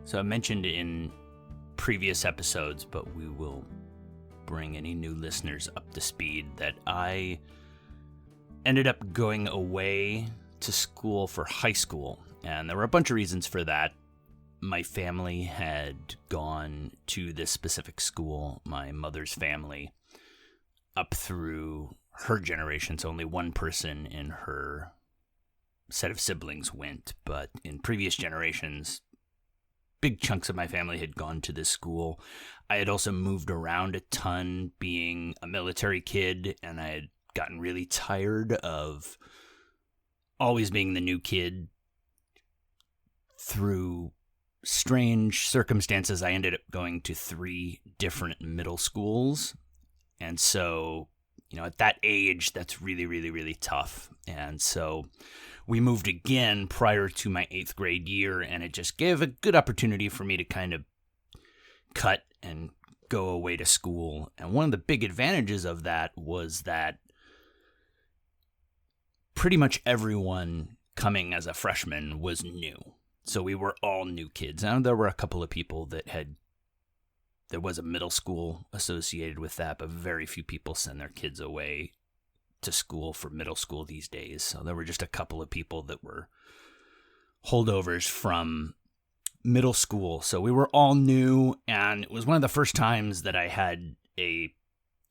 So I mentioned in previous episodes, but we will bring any new listeners up to speed, that I ended up going away to school for high school. And there were a bunch of reasons for that. My family had gone to this specific school, my mother's family, up through her generations. Only one person in her set of siblings went, but in previous generations, big chunks of my family had gone to this school. I had also moved around a ton being a military kid, and I had gotten really tired of always being the new kid. Through strange circumstances, I ended up going to 3 different middle schools. And so, at that age, that's really, really, really tough. And so we moved again prior to my 8th grade year, and it just gave a good opportunity for me to kind of cut and go away to school. And one of the big advantages of that was that pretty much everyone coming as a freshman was new. So we were all new kids. And there were a couple of people there was a middle school associated with that, but very few people send their kids away to school for middle school these days. So there were just a couple of people that were holdovers from middle school. So we were all new, and it was one of the first times that I had a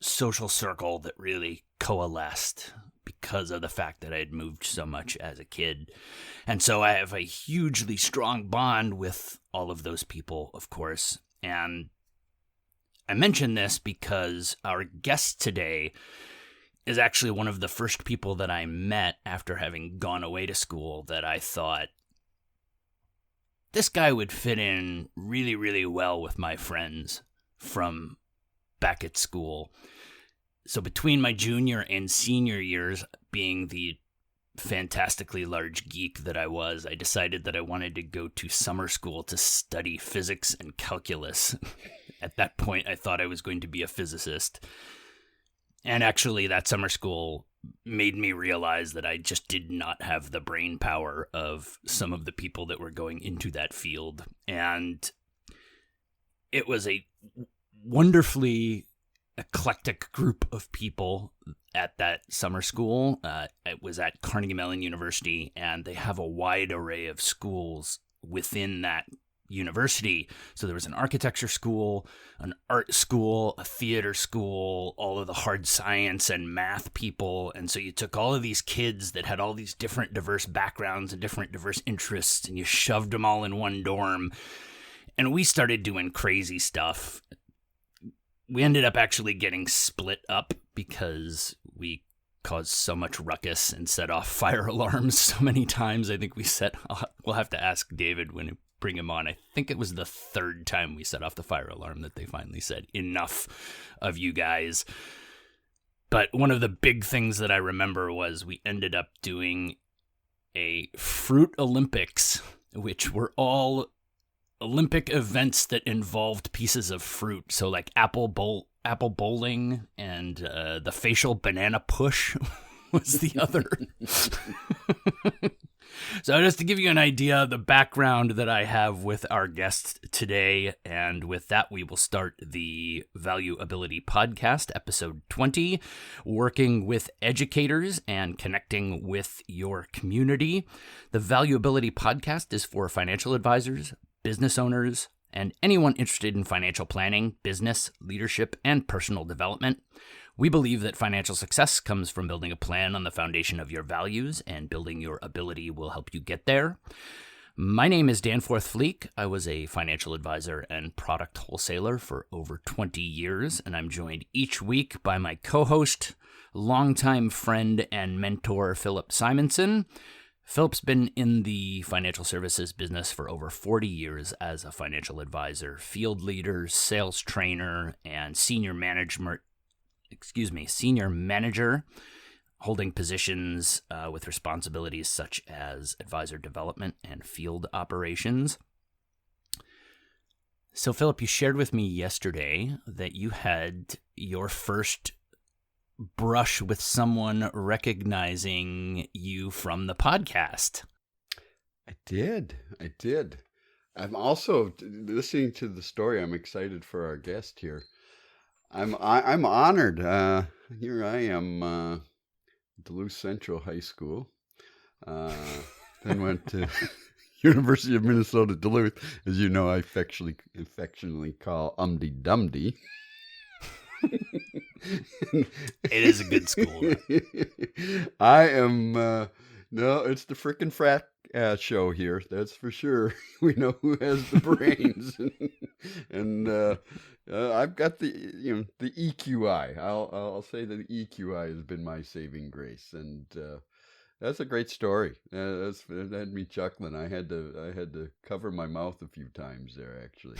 social circle that really coalesced because of the fact that I had moved so much as a kid. And so I have a hugely strong bond with all of those people, of course. And I mention this because our guest today is actually one of the first people that I met after having gone away to school that I thought, this guy would fit in really, really well with my friends from back at school. So between my junior and senior years, being the fantastically large geek that I was, I decided that I wanted to go to summer school to study physics and calculus. At that point, I thought I was going to be a physicist. And actually, that summer school made me realize that I just did not have the brain power of some of the people that were going into that field. And it was a wonderfully eclectic group of people at that summer school. It was at Carnegie Mellon University, and they have a wide array of schools within that university. So there was an architecture school, an art school, a theater school, all of the hard science and math people. And so you took all of these kids that had all these different diverse backgrounds and different diverse interests, and you shoved them all in one dorm. And we started doing crazy stuff. We ended up actually getting split up because we caused so much ruckus and set off fire alarms so many times. I think we'll have to ask David when we bring him on. I think it was the 3rd time we set off the fire alarm that they finally said, enough of you guys. But one of the big things that I remember was we ended up doing a Fruit Olympics, which were all Olympic events that involved pieces of fruit. So like apple bowling and the facial banana push was the other. So just to give you an idea of the background that I have with our guest today, and with that we will start the Value Ability Podcast, episode 20, working with educators and connecting with your community. The Value Ability Podcast is for financial advisors, business owners, and anyone interested in financial planning, business, leadership, and personal development. We believe that financial success comes from building a plan on the foundation of your values, and building your ability will help you get there. My name is Danforth Fleek. I was a financial advisor and product wholesaler for over 20 years, and I'm joined each week by my co-host, longtime friend and mentor, Philip Simonson. Philip's been in the financial services business for over 40 years as a financial advisor, field leader, sales trainer, and senior manager, holding positions with responsibilities such as advisor development and field operations. So, Philip, you shared with me yesterday that you had your first brush with someone recognizing you from the podcast. I did. I'm also listening to the story. I'm excited for our guest here. I'm honored. Here I am, Duluth Central High School. Then went to University of Minnesota Duluth, as you know, I affectionately call Umdy Dumdy. It is a good school. I am no, it's the frickin' frat show here. That's for sure. We know who has the brains, and I've got the EQI. I'll say that the EQI has been my saving grace, and that's a great story. That had me chuckling. I had to cover my mouth a few times there, actually.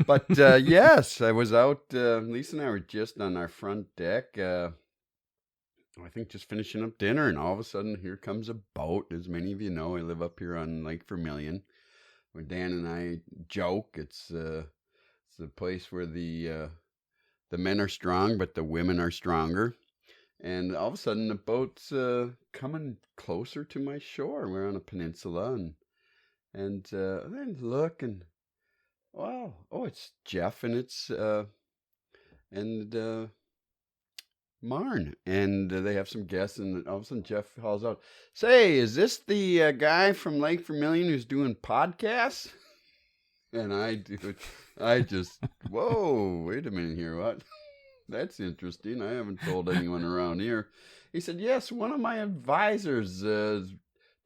But yes, I was out. Lisa and I were just on our front deck. I think just finishing up dinner, and all of a sudden, here comes a boat. As many of you know, I live up here on Lake Vermilion, where Dan and I joke. It's a place where the men are strong, but the women are stronger. And all of a sudden, the boat's coming closer to my shore. We're on a peninsula, and then look, and wow, oh, it's Jeff, and it's and Marn, and they have some guests, and all of a sudden Jeff calls out, "Say, is this the guy from Lake Vermilion who's doing podcasts?" And I just, whoa, wait a minute here, what? That's interesting. I haven't told anyone around here. He said, yes, one of my advisors is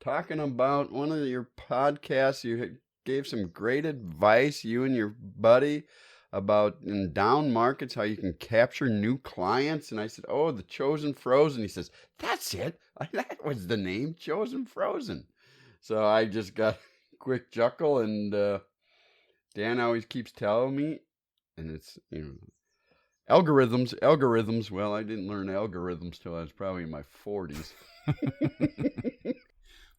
talking about one of your podcasts. You gave some great advice, you and your buddy, about in down markets how you can capture new clients. And I said, oh, the Chosen Frozen. He says, that's it. That was the name, Chosen Frozen. So I just got a quick chuckle, and Dan always keeps telling me, and it's, algorithms. Well, I didn't learn algorithms till I was probably in my 40s.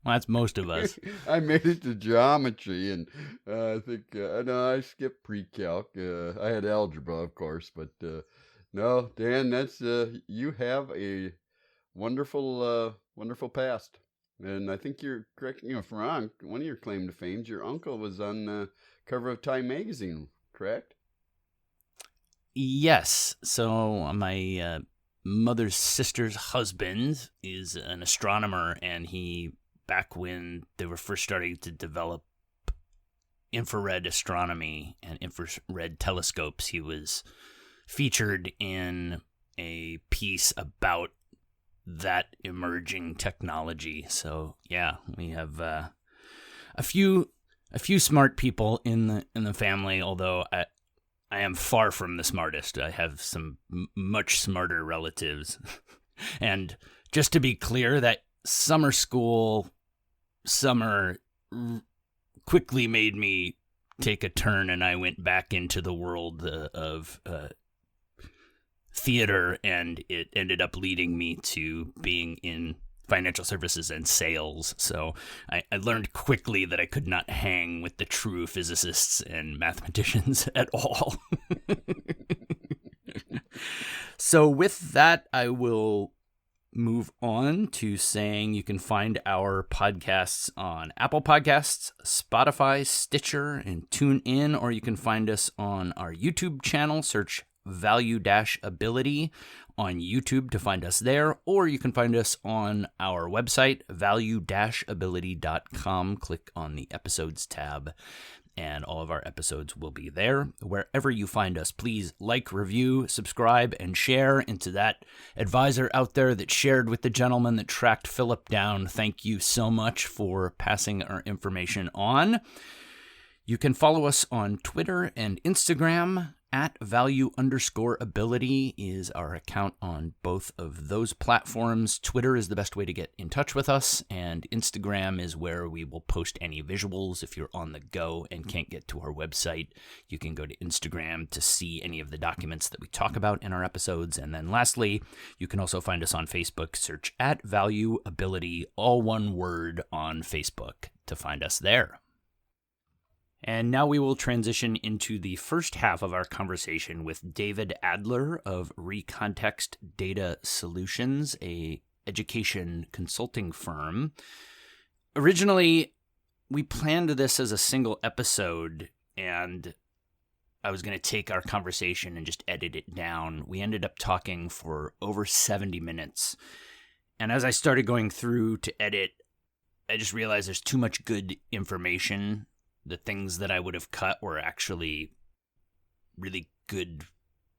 Well, that's most of us. I made it to geometry, and I think no, I skipped pre-calc. I had algebra, of course, but no, Dan, that's you have a wonderful past, and I think you're correct. If I'm wrong, one of your claim to fame, your uncle was on the cover of Time magazine, correct? Yes. So my mother's sister's husband is an astronomer, and he, back when they were first starting to develop infrared astronomy and infrared telescopes, he was featured in a piece about that emerging technology. So yeah, we have a few smart people in the family, although I am far from the smartest. I have some much smarter relatives. And just to be clear, that summer quickly made me take a turn, and I went back into the world of theater, and it ended up leading me to being in financial services and sales. So I learned quickly that I could not hang with the true physicists and mathematicians at all. So with that, I will move on to saying you can find our podcasts on Apple Podcasts, Spotify, Stitcher, and TuneIn, or you can find us on our YouTube channel. Search Value-Ability on YouTube to find us there, or you can find us on our website, value-ability.com. Click on the episodes tab, and all of our episodes will be there. Wherever you find us, please like, review, subscribe, and share. And to that advisor out there that shared with the gentleman that tracked Philip down, thank you so much for passing our information on. You can follow us on Twitter and Instagram. At value_ability is our account on both of those platforms. Twitter is the best way to get in touch with us, and Instagram is where we will post any visuals. If you're on the go and can't get to our website, you can go to Instagram to see any of the documents that we talk about in our episodes. And then lastly, you can also find us on Facebook. Search at @valueability, all one word, on Facebook to find us there. And now we will transition into the first half of our conversation with David Adler of Recontext Data Solutions, a education consulting firm. Originally, we planned this as a single episode, and I was going to take our conversation and just edit it down. We ended up talking for over 70 minutes. And as I started going through to edit, I just realized there's too much good information. The things that I would have cut were actually really good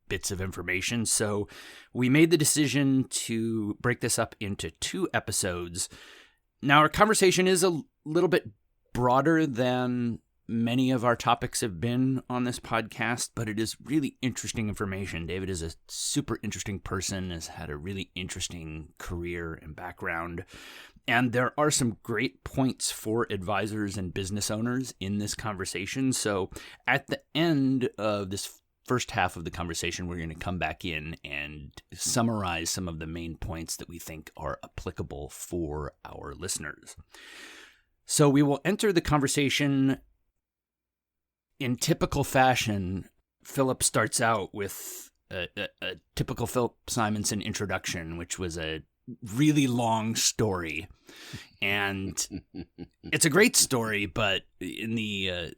bits of information. So we made the decision to break this up into 2 episodes. Now, our conversation is a little bit broader than many of our topics have been on this podcast, but it is really interesting information. David is a super interesting person, has had a really interesting career and background. And there are some great points for advisors and business owners in this conversation. So at the end of this first half of the conversation, we're going to come back in and summarize some of the main points that we think are applicable for our listeners. So we will enter the conversation in typical fashion. Philip starts out with a typical Philip Simonson introduction, which was a really long story. And it's a great story, but in the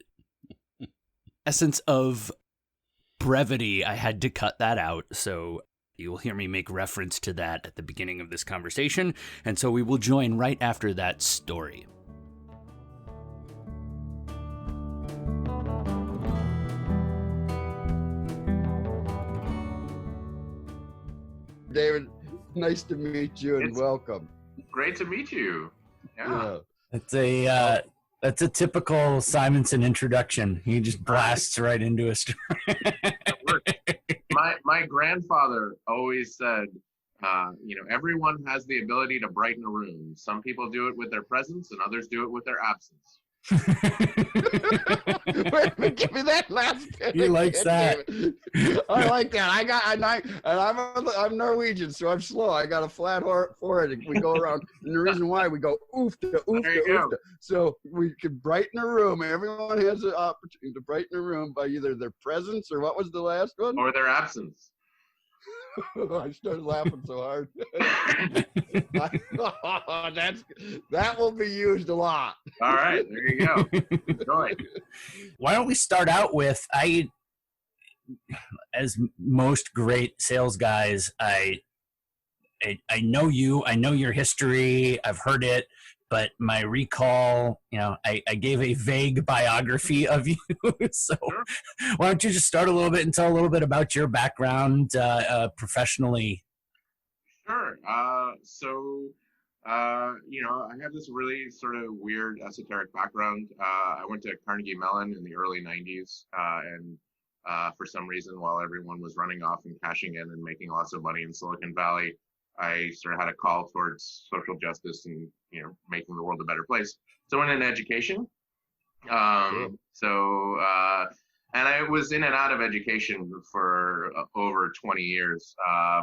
essence of brevity, I had to cut that out. So you will hear me make reference to that at the beginning of this conversation. And so we will join right after that story. David, nice to meet you and welcome. Great to meet you. Yeah. That's a typical Simonson introduction. He just blasts right into a story. My grandfather always said, everyone has the ability to brighten a room. Some people do it with their presence, and others do it with their absence. Wait, give me that last bit. He likes that. I like that. I'm Norwegian, so I'm slow. I got a flat forehead. We go around, and the reason why we go oofta, oofta, oofta. So we can brighten a room. Everyone has the opportunity to brighten a room by either their presence or what was the last one? Or their absence. I started laughing so hard. That will be used a lot. All right, there you go. Enjoy. Why don't we start out with, as most great sales guys, I know you, I know your history, I've heard it, but my recall, I gave a vague biography of you. So Sure. Why don't you just start a little bit and tell a little bit about your background professionally? Sure. I have this really sort of weird esoteric background. I went to Carnegie Mellon in the early 90s, and for some reason, while everyone was running off and cashing in and making lots of money in Silicon Valley, I sort of had a call towards social justice and, making the world a better place. So I went into education. And I was in and out of education for over 20 years,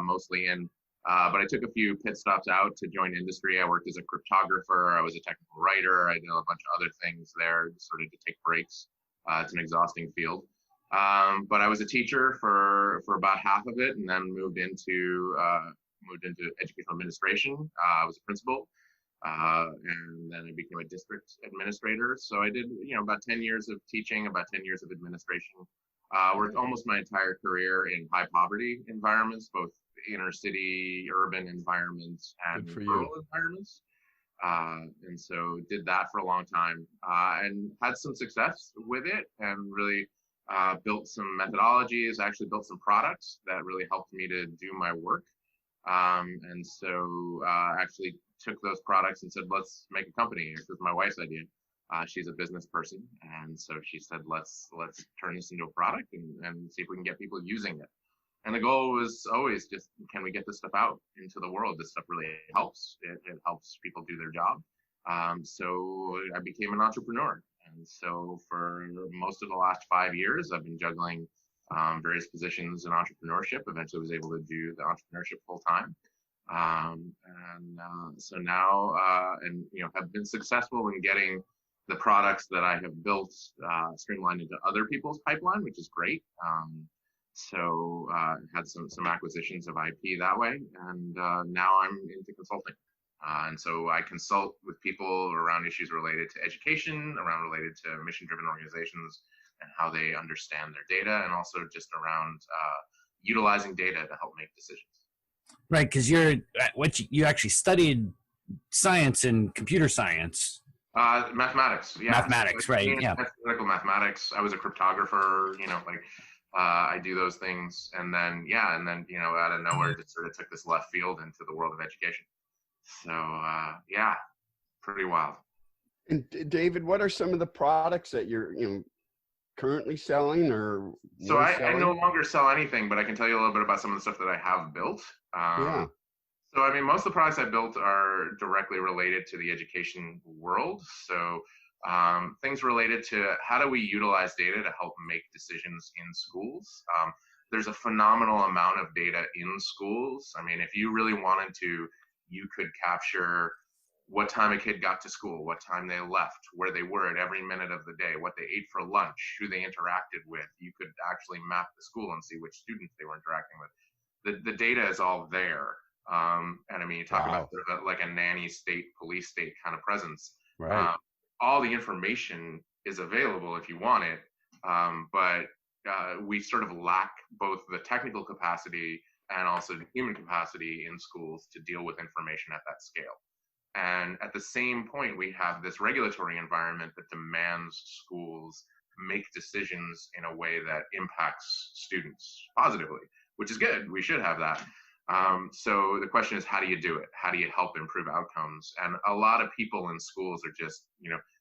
mostly in, but I took a few pit stops out to join industry. I worked as a cryptographer. I was a technical writer. I did a bunch of other things there, sort of to take breaks. It's an exhausting field. But I was a teacher for about half of it, and then moved into educational administration. I was a principal, and then I became a district administrator. So I did, about 10 years of teaching, about 10 years of administration. Worked almost my entire career in high poverty environments, both inner city, urban environments, and rural environments. And so did that for a long time, and had some success with it, and really built some methodologies, actually built some products that really helped me to do my work. And so actually took those products and said, let's make a company. This was my wife's idea. She's a business person. And so she said, let's turn this into a product and see if we can get people using it. And the goal was always just, can we get this stuff out into the world? This stuff really helps. It helps people do their job. So I became an entrepreneur. And so for most of the last 5 years, I've been juggling various positions in entrepreneurship. Eventually was able to do the entrepreneurship full time. So now, have been successful in getting the products that I have built streamlined into other people's pipeline, which is great. Had some acquisitions of IP that way. And now I'm into consulting. And so I consult with people around issues related to education, around related to mission-driven organizations and how they understand their data, and also just around utilizing data to help make decisions. Right, because you actually studied science and computer science. Mathematics, yeah. Mathematics, so, right? Yeah. Theoretical mathematics. I was a cryptographer, I do those things, and then out of nowhere, just sort of took this left field into the world of education. So pretty wild. And David, what are some of the products that you're currently selling or so I no longer sell anything, but I can tell you a little bit about some of the stuff that I have built. So I mean, most of the products I built are directly related to the education world. So things related to how do we utilize data to help make decisions in schools. There's a phenomenal amount of data in schools. I mean, if you really wanted to, you could capture what time a kid got to school, what time they left, where they were at every minute of the day, what they ate for lunch, who they interacted with. You could actually map the school and see which students they were interacting with. The data is all there. And I mean, you talk about sort of like a nanny state, police state kind of presence. Right. All the information is available if you want it, but we sort of lack both the technical capacity and also the human capacity in schools to deal with information at that scale. And at the same point, we have this regulatory environment that demands schools make decisions in a way that impacts students positively, which is good. We should have that. So the question is, how do you do it? How do you help improve outcomes? And a lot of people in schools are just,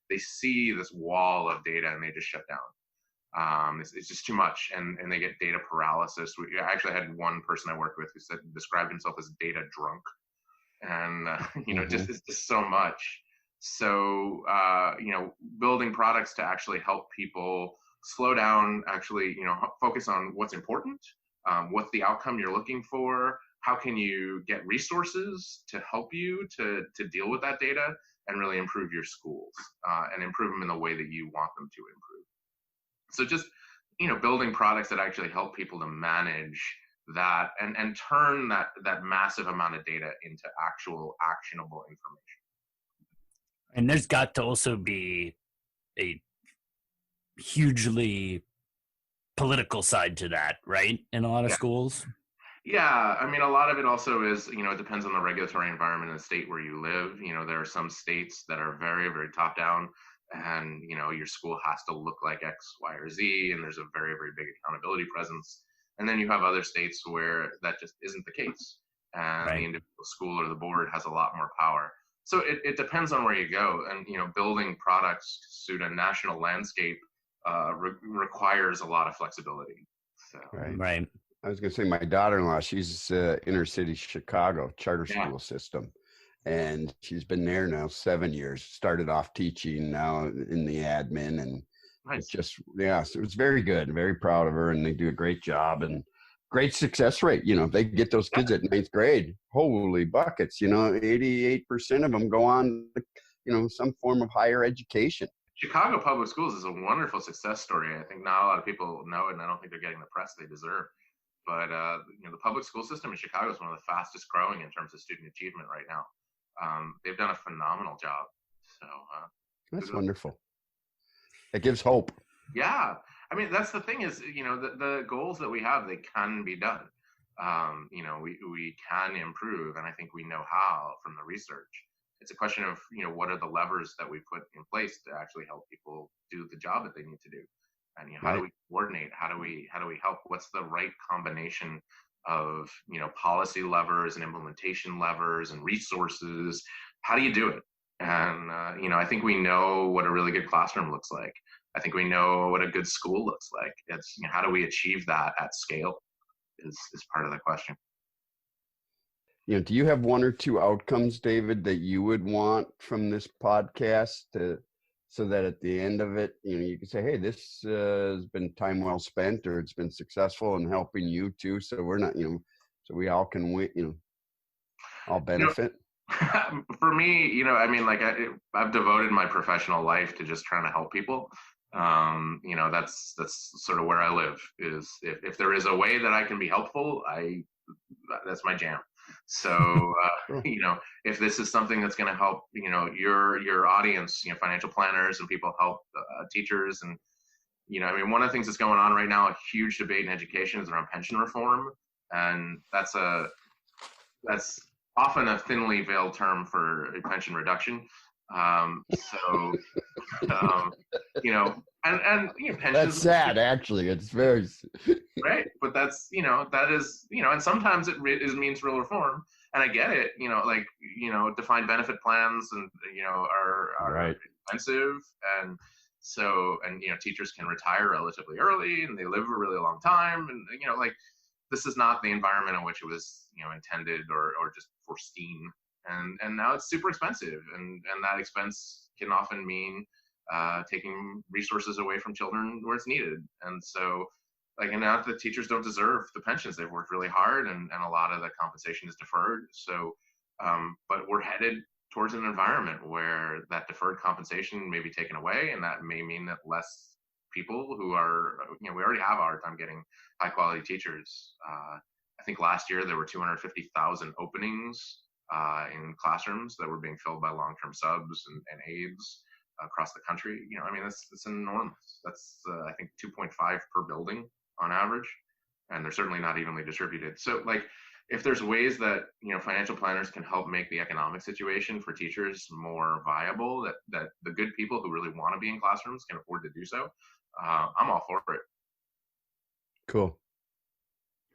they see this wall of data and they just shut down. It's just too much, and they get data paralysis. I actually had one person I worked with who described himself as data drunk. And it's just so much. So building products to actually help people slow down, actually focus on what's important, what's the outcome you're looking for, how can you get resources to help you to deal with that data and really improve your schools and improve them in the way that you want them to improve. So just building products that actually help people to manage that and turn that massive amount of data into actual actionable information. And there's got to also be a hugely political side to that, right? In a lot of schools. Yeah, I mean, a lot of it also is, it depends on the regulatory environment in the state where you live. There are some states that are very, very top down, and your school has to look like X, Y, or Z, and there's a very, very big accountability presence. And then you have other states where that just isn't the case, and the individual school or the board has a lot more power. So it depends on where you go, and building products to suit a national landscape requires a lot of flexibility. So. Right. I was going to say, my daughter-in-law, she's inner city Chicago charter school system, and she's been there now 7 years. Started off teaching, now in the admin, and nice. So it's very good. Very proud of her, and they do a great job and great success rate. They get those kids at 9th grade. Holy buckets! 88% of them go on, some form of higher education. Chicago public schools is a wonderful success story. I think not a lot of people know it, and I don't think they're getting the press they deserve. But the public school system in Chicago is one of the fastest growing in terms of student achievement right now. They've done a phenomenal job. So that's wonderful. It gives hope. Yeah, I mean, that's the thing is, the goals that we have, they can be done. We can improve, and I think we know how from the research. It's a question of, what are the levers that we put in place to actually help people do the job that they need to do. And how do we coordinate? How do we help? What's the right combination of, policy levers and implementation levers and resources? How do you do it? And, I think we know what a really good classroom looks like. I think we know what a good school looks like. It's how do we achieve that at scale is part of the question. Do you have one or two outcomes, David, that you would want from this podcast so that at the end of it, you can say, hey, this has been time well spent, or it's been successful in helping you too. So we're not, so we all can win, all benefit. For me, I've devoted my professional life to just trying to help people. That's sort of where I live. Is if there is a way that I can be helpful, that's my jam. So, Cool. if this is something that's going to help, your audience, financial planners and people help teachers. And, I mean, one of the things that's going on right now, a huge debate in education is around pension reform. And that's often a thinly veiled term for a pension reduction. So, um, That's pensions, sad, actually. It's very. right? But that is, and sometimes it means real reform. And I get it, defined benefit plans and, are Right. expensive. And so, and, teachers can retire relatively early and they live a really long time. And, this is not the environment in which it was, intended or just foreseen. And now it's super expensive. And that expense can often mean taking resources away from children where it's needed. And so, and now the teachers don't deserve the pensions. They've worked really hard, and a lot of the compensation is deferred. So, but we're headed towards an environment where that deferred compensation may be taken away, and that may mean that less people who are, we already have a hard time getting high quality teachers. I think last year there were 250,000 openings in classrooms that were being filled by long-term subs and aides across the country. I mean, that's enormous. That's I think 2.5 per building on average, and they're certainly not evenly distributed. So, if there's ways that financial planners can help make the economic situation for teachers more viable, that the good people who really want to be in classrooms can afford to do so, I'm all for it. Cool.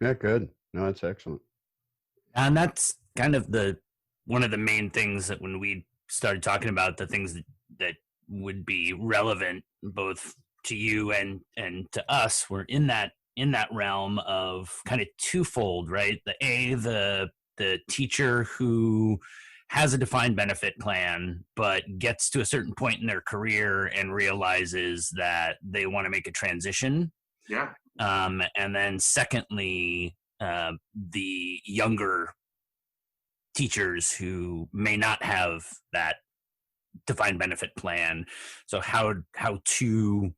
Yeah, good. No, that's excellent. And that's kind of one of the main things that when we started talking about the things that would be relevant both to you and to us, we're in that realm of kind of twofold, right? The teacher who has a defined benefit plan but gets to a certain point in their career and realizes that they want to make a transition. Yeah. And then secondly, the younger teachers who may not have that defined benefit plan. So how to,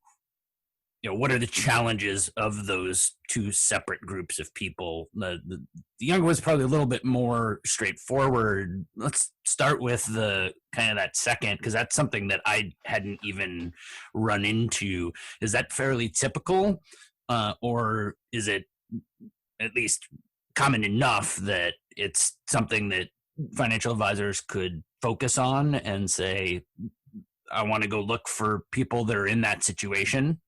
what are the challenges of those two separate groups of people? The younger one's probably a little bit more straightforward. Let's start with the kind of that second, because that's something that I hadn't even run into. Is that fairly typical? Or is it at least common enough that it's something that financial advisors could focus on and say, I want to go look for people that are in that situation?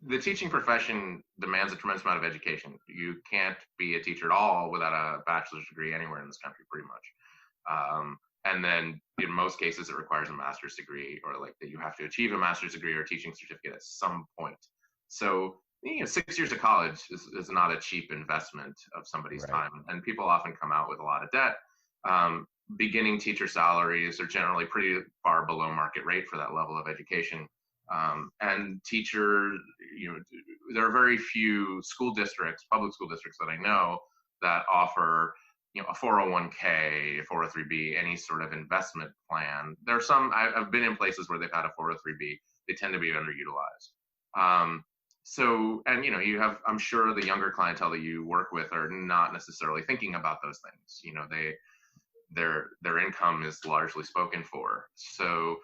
The teaching profession demands a tremendous amount of education. You can't be a teacher at all without a bachelor's degree anywhere in this country, pretty much. And then in most cases, it requires a master's degree, or that you have to achieve a master's degree or a teaching certificate at some point. So 6 years of college is not a cheap investment of somebody's time. And people often come out with a lot of debt. Beginning teacher salaries are generally pretty far below market rate for that level of education. And there are very few school districts, public school districts that I know that offer, a 401k, a 403b, any sort of investment plan. There are some, I've been in places where they've had a 403b. They tend to be underutilized. So, and you have, I'm sure the younger clientele that you work with are not necessarily thinking about those things. Their income is largely spoken for. So,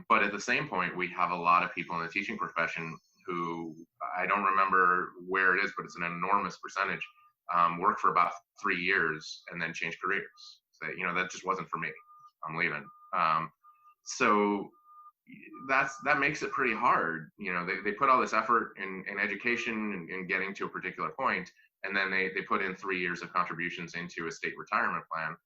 but at the same point, we have a lot of people in the teaching profession who, I don't remember where it is, but it's an enormous percentage, work for about 3 years and then change careers. Say, that just wasn't for me. I'm leaving. So that makes it pretty hard. They put all this effort in education and getting to a particular point, and then they put in 3 years of contributions into a state retirement plan.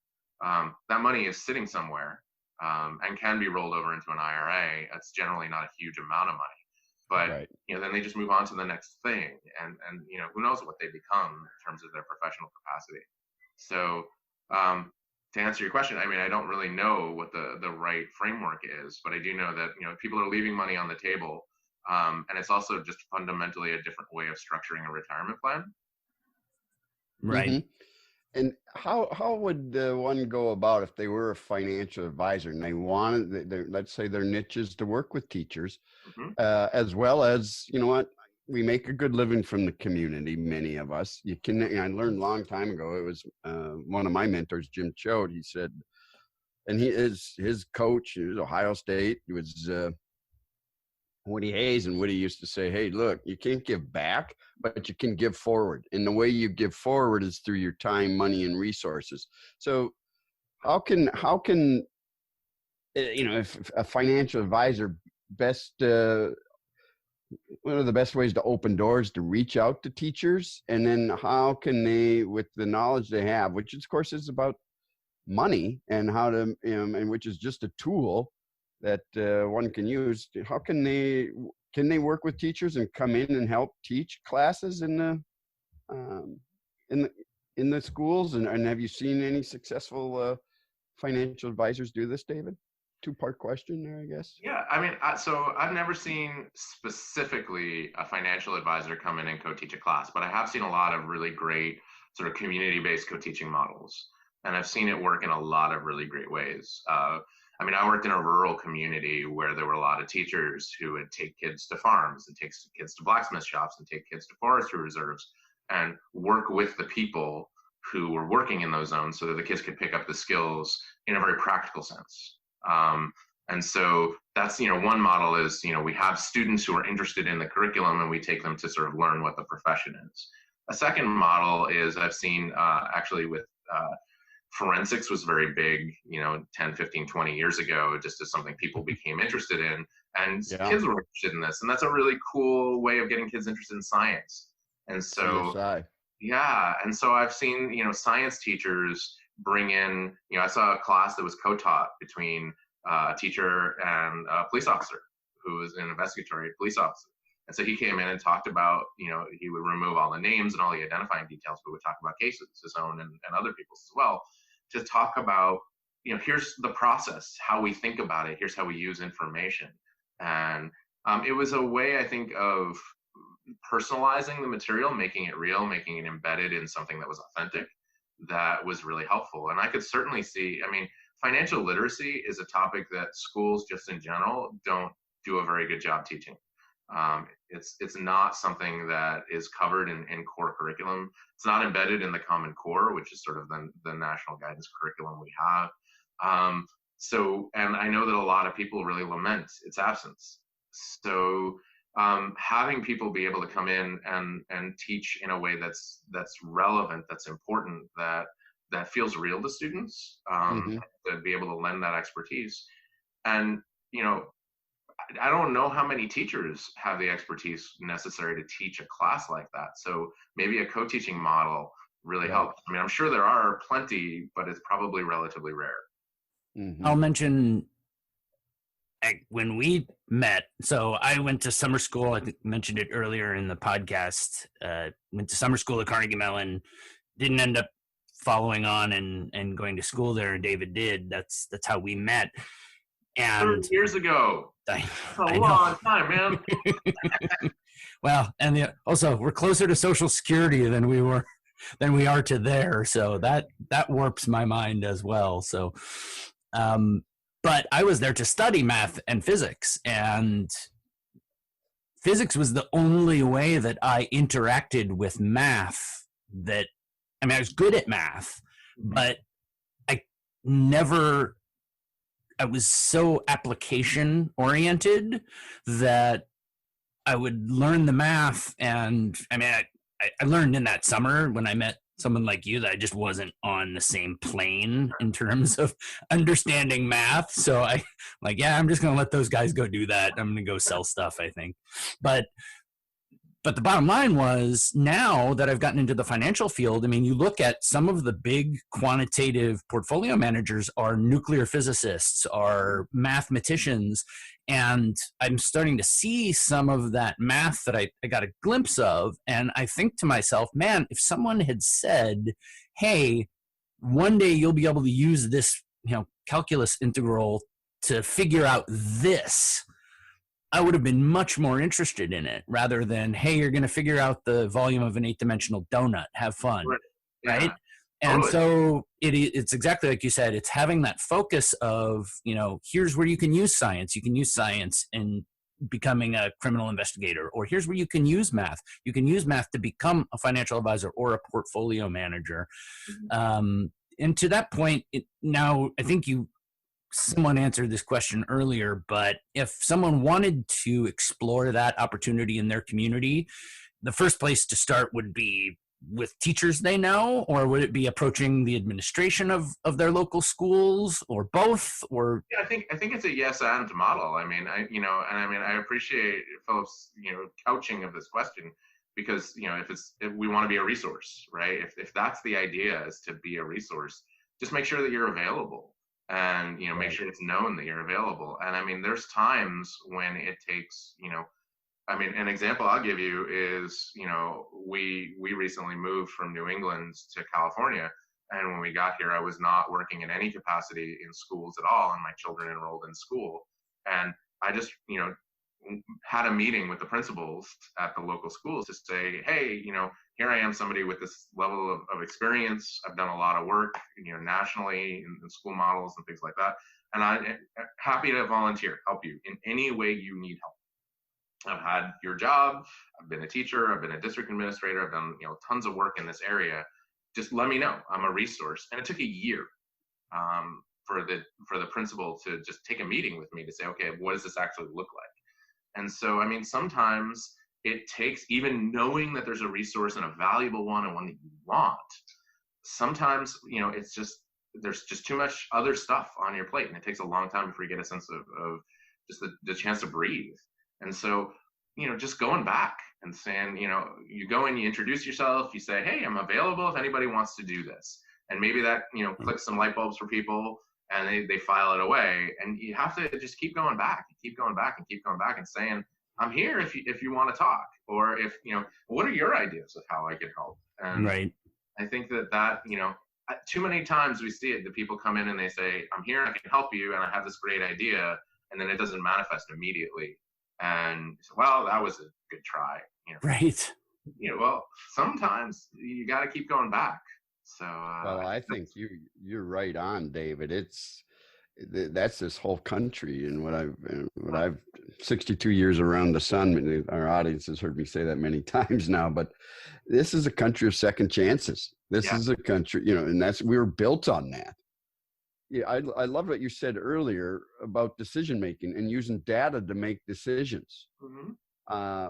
That money is sitting somewhere. And can be rolled over into an IRA. That's generally not a huge amount of money, but then they just move on to the next thing, and who knows what they become in terms of their professional capacity. So to answer your question, I mean, I don't really know what the right framework is, but I do know that people are leaving money on the table, and it's also just fundamentally a different way of structuring a retirement plan. Right. Mm-hmm. And how would one go about if they were a financial advisor and they wanted, let's say their niche is to work with teachers, as well as, we make a good living from the community. Many of us, I learned a long time ago. It was one of my mentors, Jim Choate. He said, and his coach, he was Ohio State. He was Woody Hayes, and Woody used to say, "Hey, look, you can't give back, but you can give forward. And the way you give forward is through your time, money, and resources." So, how can if a financial advisor best one of the best ways to open doors to reach out to teachers, and then how can they, with the knowledge they have, which of course is about money and how to, and which is just a tool that one can use, how can they work with teachers and come in and help teach classes in the schools? And have you seen any successful financial advisors do this, David? Two-part question there, I guess. Yeah, I mean, so I've never seen specifically a financial advisor come in and co-teach a class, but I have seen a lot of really great sort of community-based co-teaching models, and I've seen it work in a lot of really great ways. I mean, I worked in a rural community where there were a lot of teachers who would take kids to farms and take kids to blacksmith shops and take kids to forestry reserves and work with the people who were working in those zones so that the kids could pick up the skills in a very practical sense. And so that's, one model is, we have students who are interested in the curriculum and we take them to sort of learn what the profession is. A second model is I've seen actually with forensics was very big, 10, 15, 20 years ago, just as something people became interested in, and kids were interested in this. And that's a really cool way of getting kids interested in science. And so, and so I've seen, science teachers bring in, I saw a class that was co-taught between a teacher and a police officer who was an investigatory police officer. And so he came in and talked about, he would remove all the names and all the identifying details, but would talk about cases, his own and other people's as well, to talk about, here's the process, how we think about it, here's how we use information. And it was a way, I think, of personalizing the material, making it real, making it embedded in something that was authentic. That was really helpful. And I could certainly see, financial literacy is a topic that schools just in general don't do a very good job teaching. It's not something that is covered in core curriculum. It's not embedded in the Common Core, which is sort of the national guidance curriculum we have. And I know that a lot of people really lament its absence. So having people be able to come in and teach in a way that's relevant, that's important, that feels real to students, to be able to lend that expertise. And, I don't know how many teachers have the expertise necessary to teach a class like that. So maybe a co-teaching model really helps. I'm sure there are plenty, but it's probably relatively rare. Mm-hmm. I'll mention when we met, so I went to summer school. I mentioned it earlier in the podcast. Went to summer school at Carnegie Mellon. Didn't end up following on and going to school there. And David did. That's how we met. And 30 years ago. A long time, man. Well, and also we're closer to Social Security than we are to there. So that warps my mind as well. So, but I was there to study math and physics, and physics was the only way that I interacted with math I was good at math, but I was so application oriented that I would learn the math. And I learned in that summer when I met someone like you that I just wasn't on the same plane in terms of understanding math. So I'm just going to let those guys go do that. I'm going to go sell stuff, I think. But the bottom line was, now that I've gotten into the financial field, you look at some of the big quantitative portfolio managers are nuclear physicists, are mathematicians, and I'm starting to see some of that math that I got a glimpse of. And I think to myself, man, if someone had said, hey, one day you'll be able to use this, calculus integral to figure out this, I would have been much more interested in it, rather than, hey, you're going to figure out the volume of an 8-dimensional donut. Have fun. Right? Yeah. And so it's exactly like you said, it's having that focus of, here's where you can use science. You can use science in becoming a criminal investigator, or here's where you can use math. You can use math to become a financial advisor or a portfolio manager. And to that point, now I think someone answered this question earlier, but if someone wanted to explore that opportunity in their community, the first place to start would be with teachers they know, or would it be approaching the administration of their local schools, or both? Or yeah, I think it's a yes and model. I mean, I appreciate Philip's couching of this question, because if we want to be a resource, right? If that's the idea, is to be a resource, just make sure that you're available, and make sure it's known that you're available. And I mean, there's times when it takes an example I'll give you is, we recently moved from New England to California. And when we got here, I was not working in any capacity in schools at all, and my children enrolled in school. And I just, had a meeting with the principals at the local schools to say, hey, here I am, somebody with this level of experience. I've done a lot of work, nationally in school models and things like that. And I'm happy to volunteer, help you in any way you need help. I've had your job. I've been a teacher. I've been a district administrator. I've done tons of work in this area. Just let me know. I'm a resource. And it took a year for the principal to just take a meeting with me to say, okay, what does this actually look like? And so, sometimes it takes even knowing that there's a resource, and a valuable one, and one that you want. Sometimes it's just there's just too much other stuff on your plate, and it takes a long time before you get a sense of just the chance to breathe. And so, just going back and saying, you go and you introduce yourself, you say, hey, I'm available if anybody wants to do this. And maybe that, clicks some light bulbs for people, and they file it away. And you have to just keep going back and keep going back and keep going back and saying, I'm here if you want to talk, or if, what are your ideas of how I can help? And right. I think that, too many times we see it, the people come in and they say, I'm here and I can help you, and I have this great idea, and then it doesn't manifest immediately. And well, that was a good try. Right. Well, sometimes you got to keep going back. So well, I think you're right on, David. That's this whole country, and what I've 62 years around the sun. Our audience has heard me say that many times now, but this is a country of second chances. This is a country, and we were built on that. Yeah, I love what you said earlier about decision making and using data to make decisions. Mm-hmm.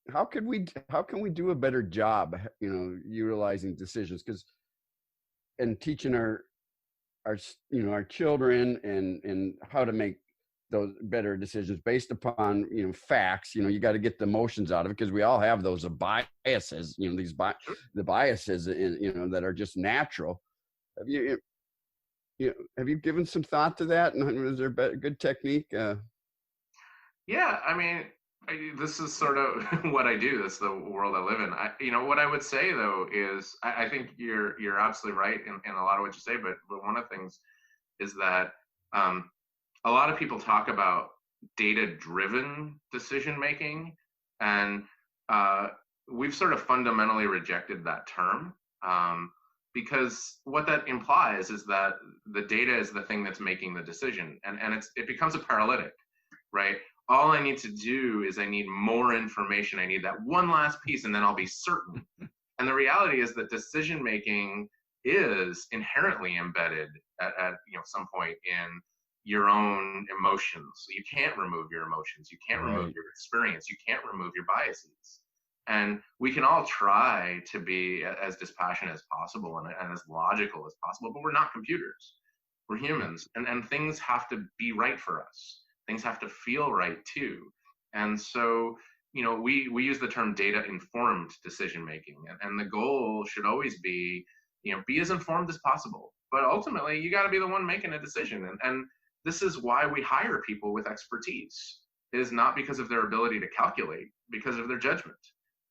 How can we do a better job, utilizing decisions, and teaching our children and how to make those better decisions based upon facts. You got to get the emotions out of it, because we all have those biases. The biases that are just natural. Have you given some thought to that? And is there a good technique? Yeah, this is sort of what I do. That's the world I live in. What I would say though is I think you're absolutely right in a lot of what you say. But one of the things is that a lot of people talk about data-driven decision making, and we've sort of fundamentally rejected that term. Because what that implies is that the data is the thing that's making the decision, and it becomes a paralytic, right? All I need to do is I need more information. I need that one last piece, and then I'll be certain. And the reality is that decision making is inherently embedded at some point in your own emotions. You can't remove your emotions. You can't remove your experience. You can't remove your biases. And we can all try to be as dispassionate as possible and as logical as possible, but we're not computers. We're humans, and things have to be right for us. Things have to feel right too. And so, we use the term data-informed decision-making, and the goal should always be, be as informed as possible. But ultimately, you got to be the one making a decision. And this is why we hire people with expertise. It is not because of their ability to calculate, because of their judgment,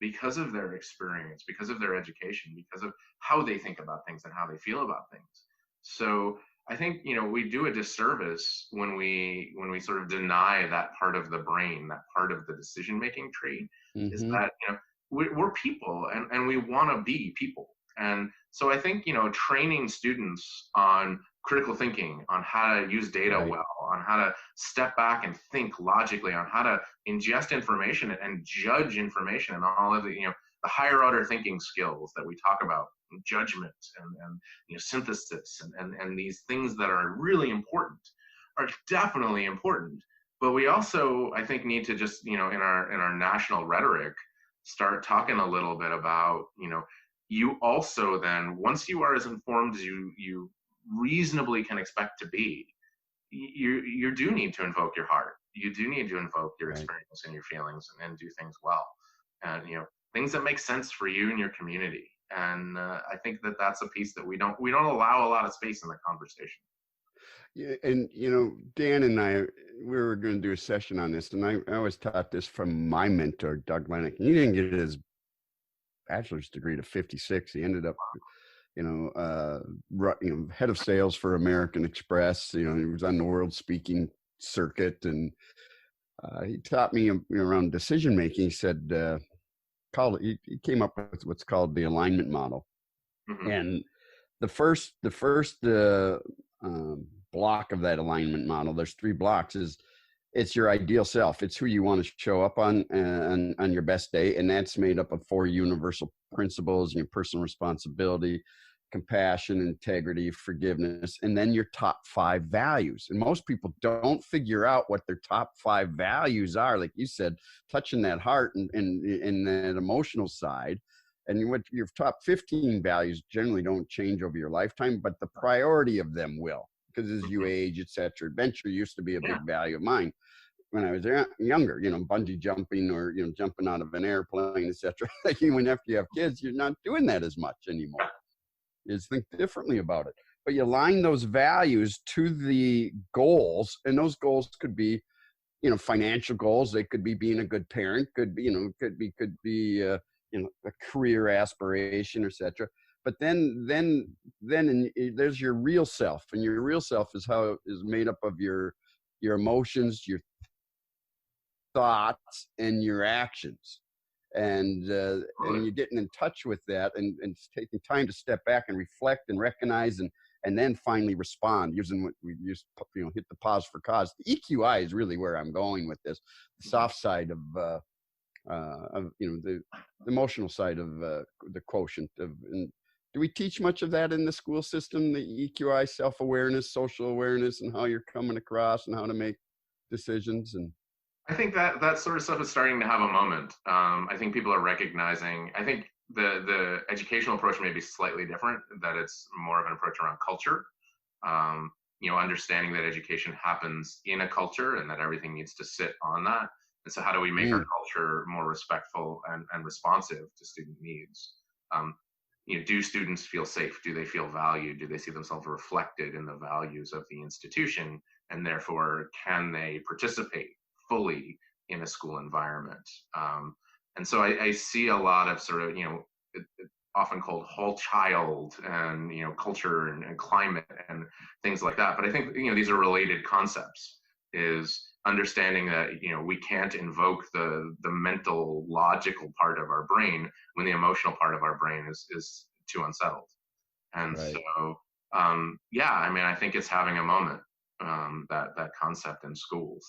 because of their experience, because of their education, because of how they think about things and how they feel about things. So I think, we do a disservice when we sort of deny that part of the brain, that part of the decision-making tree. Mm-hmm. Is that, we're people, and we want to be people. And so I think, training students on critical thinking, on how to use data Right. well, on how to step back and think logically, on how to ingest information and judge information, and all of the, the higher order thinking skills that we talk about, judgment and synthesis, and these things that are really important are definitely important. But we also, I think, need to just, in our national rhetoric, start talking a little bit about, you also then, once you are as informed as you reasonably can expect to be, you do need to invoke your heart. You do need to invoke your Right. experience and your feelings, and do things well, and things that make sense for you and your community. And I think that that's a piece that we don't allow a lot of space in the conversation. Yeah, and Dan and I, we were going to do a session on this, and I always taught this from my mentor, Doug Lennox. He didn't get his bachelor's degree to 56. He ended up, head of sales for American Express. He was on the world speaking circuit, and he taught me around decision making. He said, he came up with what's called the alignment model, Mm-hmm. and the first block of that alignment model, there's 3 blocks, is it's your ideal self. It's who you want to show up on your best day, and that's made up of 4 universal principles: your personal responsibility, compassion, integrity, forgiveness, and then your top 5 values. And most people don't figure out what their top 5 values are, like you said, touching that heart and that emotional side. And what your top 15 values generally don't change over your lifetime, but the priority of them will, because as you age, etc. Adventure used to be a big value of mine when I was younger, bungee jumping or, jumping out of an airplane, etc. When after you have kids, you're not doing that as much anymore. You just think differently about it. But you align those values to the goals, and those goals could be, financial goals. They could be being a good parent, could be, could be a career aspiration, etc. But then there's your real self, and your real self is made up of your emotions, your thoughts, and your actions. And you're getting in touch with that, and taking time to step back and reflect and recognize, and then finally respond using what we use, hit the pause for cause. The EQI is really where I'm going with this, the soft side of the emotional side of the quotient of. And do we teach much of that in the school system, the EQI, self-awareness, social awareness, and how you're coming across and how to make decisions? And I think that sort of stuff is starting to have a moment. I think people are recognizing. I think the educational approach may be slightly different. That it's more of an approach around culture. Understanding that education happens in a culture, and that everything needs to sit on that. And so, how do we make our culture more respectful and responsive to student needs? Do students feel safe? Do they feel valued? Do they see themselves reflected in the values of the institution? And therefore, can they participate fully in a school environment? And so I see a lot of sort of, often called whole child and, culture and climate and things like that. But I think, these are related concepts, is understanding that, we can't invoke the mental, logical part of our brain when the emotional part of our brain is too unsettled. And right. so, I think it's having a moment, that concept in schools.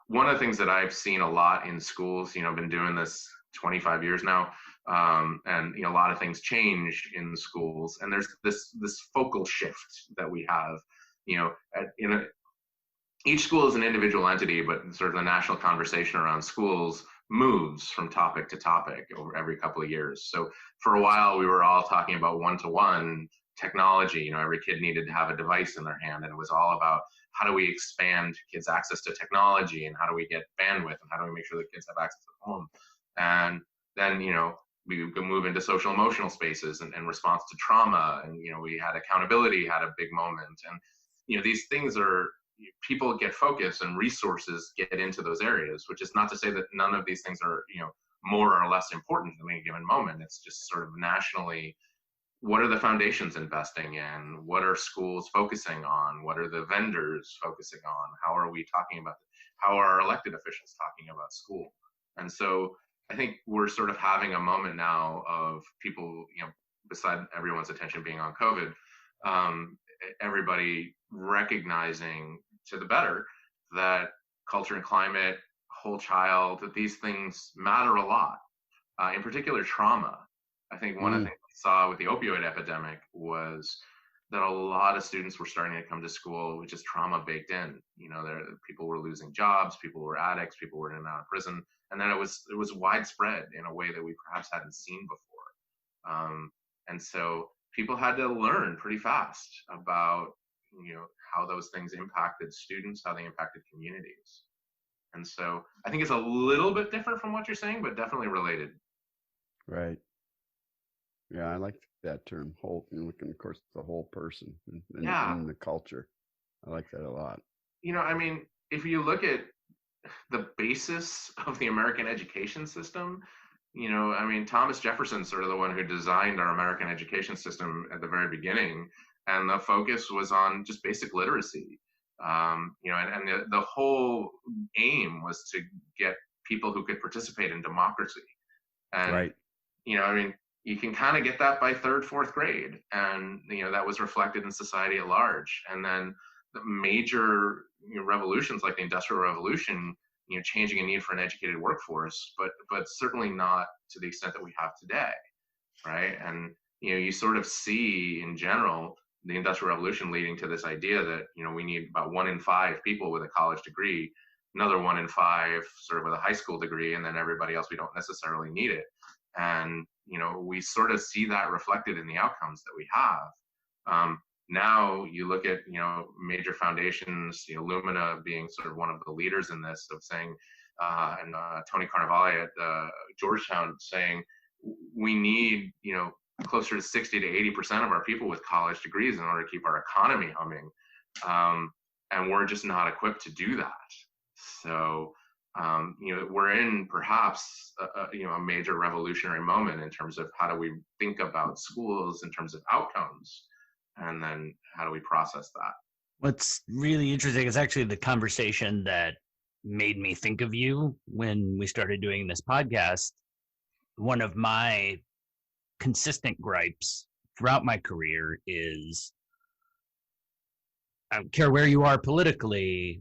One of the things that I've seen a lot in schools, I've been doing this 25 years now, and a lot of things change in the schools, and there's this focal shift that we have. Each school is an individual entity, but sort of the national conversation around schools moves from topic to topic over every couple of years. So for a while, we were all talking about one-to-one technology. Every kid needed to have a device in their hand, and it was all about how do we expand kids' access to technology, and how do we get bandwidth, and how do we make sure that kids have access at home. And then, we could move into social emotional spaces and response to trauma. And, we had accountability had a big moment. And, these things are, people get focus and resources get into those areas, which is not to say that none of these things are, more or less important at any given moment. It's just sort of nationally, what are the foundations investing in? What are schools focusing on? What are the vendors focusing on? How are we talking about, how are our elected officials talking about school? And so I think we're sort of having a moment now of people, beside everyone's attention being on COVID, everybody recognizing to the better that culture and climate, whole child, that these things matter a lot. In particular, trauma. I think one of the things we saw with the opioid epidemic was that a lot of students were starting to come to school with just trauma baked in. People were losing jobs, people were addicts, people were in and out of prison, and then it was widespread in a way that we perhaps hadn't seen before. And so people had to learn pretty fast about how those things impacted students, how they impacted communities. And so I think it's a little bit different from what you're saying, but definitely related. Right. Yeah, I like that term, whole. Looking, of course, the whole person in the culture. I like that a lot. If you look at the basis of the American education system, Thomas Jefferson's sort of the one who designed our American education system at the very beginning, and the focus was on just basic literacy. And the whole aim was to get people who could participate in democracy. And, right. You can kind of get that by third, fourth grade. And, that was reflected in society at large. And then the major revolutions like the Industrial Revolution, changing a need for an educated workforce, but certainly not to the extent that we have today, right? And, you sort of see in general the Industrial Revolution leading to this idea that, we need about 1 in 5 people with a college degree, another 1 in 5 sort of with a high school degree, and then everybody else, we don't necessarily need it. And, we sort of see that reflected in the outcomes that we have. Now you look at, major foundations, Lumina being sort of one of the leaders in this, of saying, and Tony Carnevale at Georgetown saying, we need, closer to 60 to 80% of our people with college degrees in order to keep our economy humming. And we're just not equipped to do that. So, we're in perhaps a major revolutionary moment in terms of how do we think about schools in terms of outcomes, and then how do we process that? What's really interesting is actually the conversation that made me think of you when we started doing this podcast. One of my consistent gripes throughout my career is, I don't care where you are politically,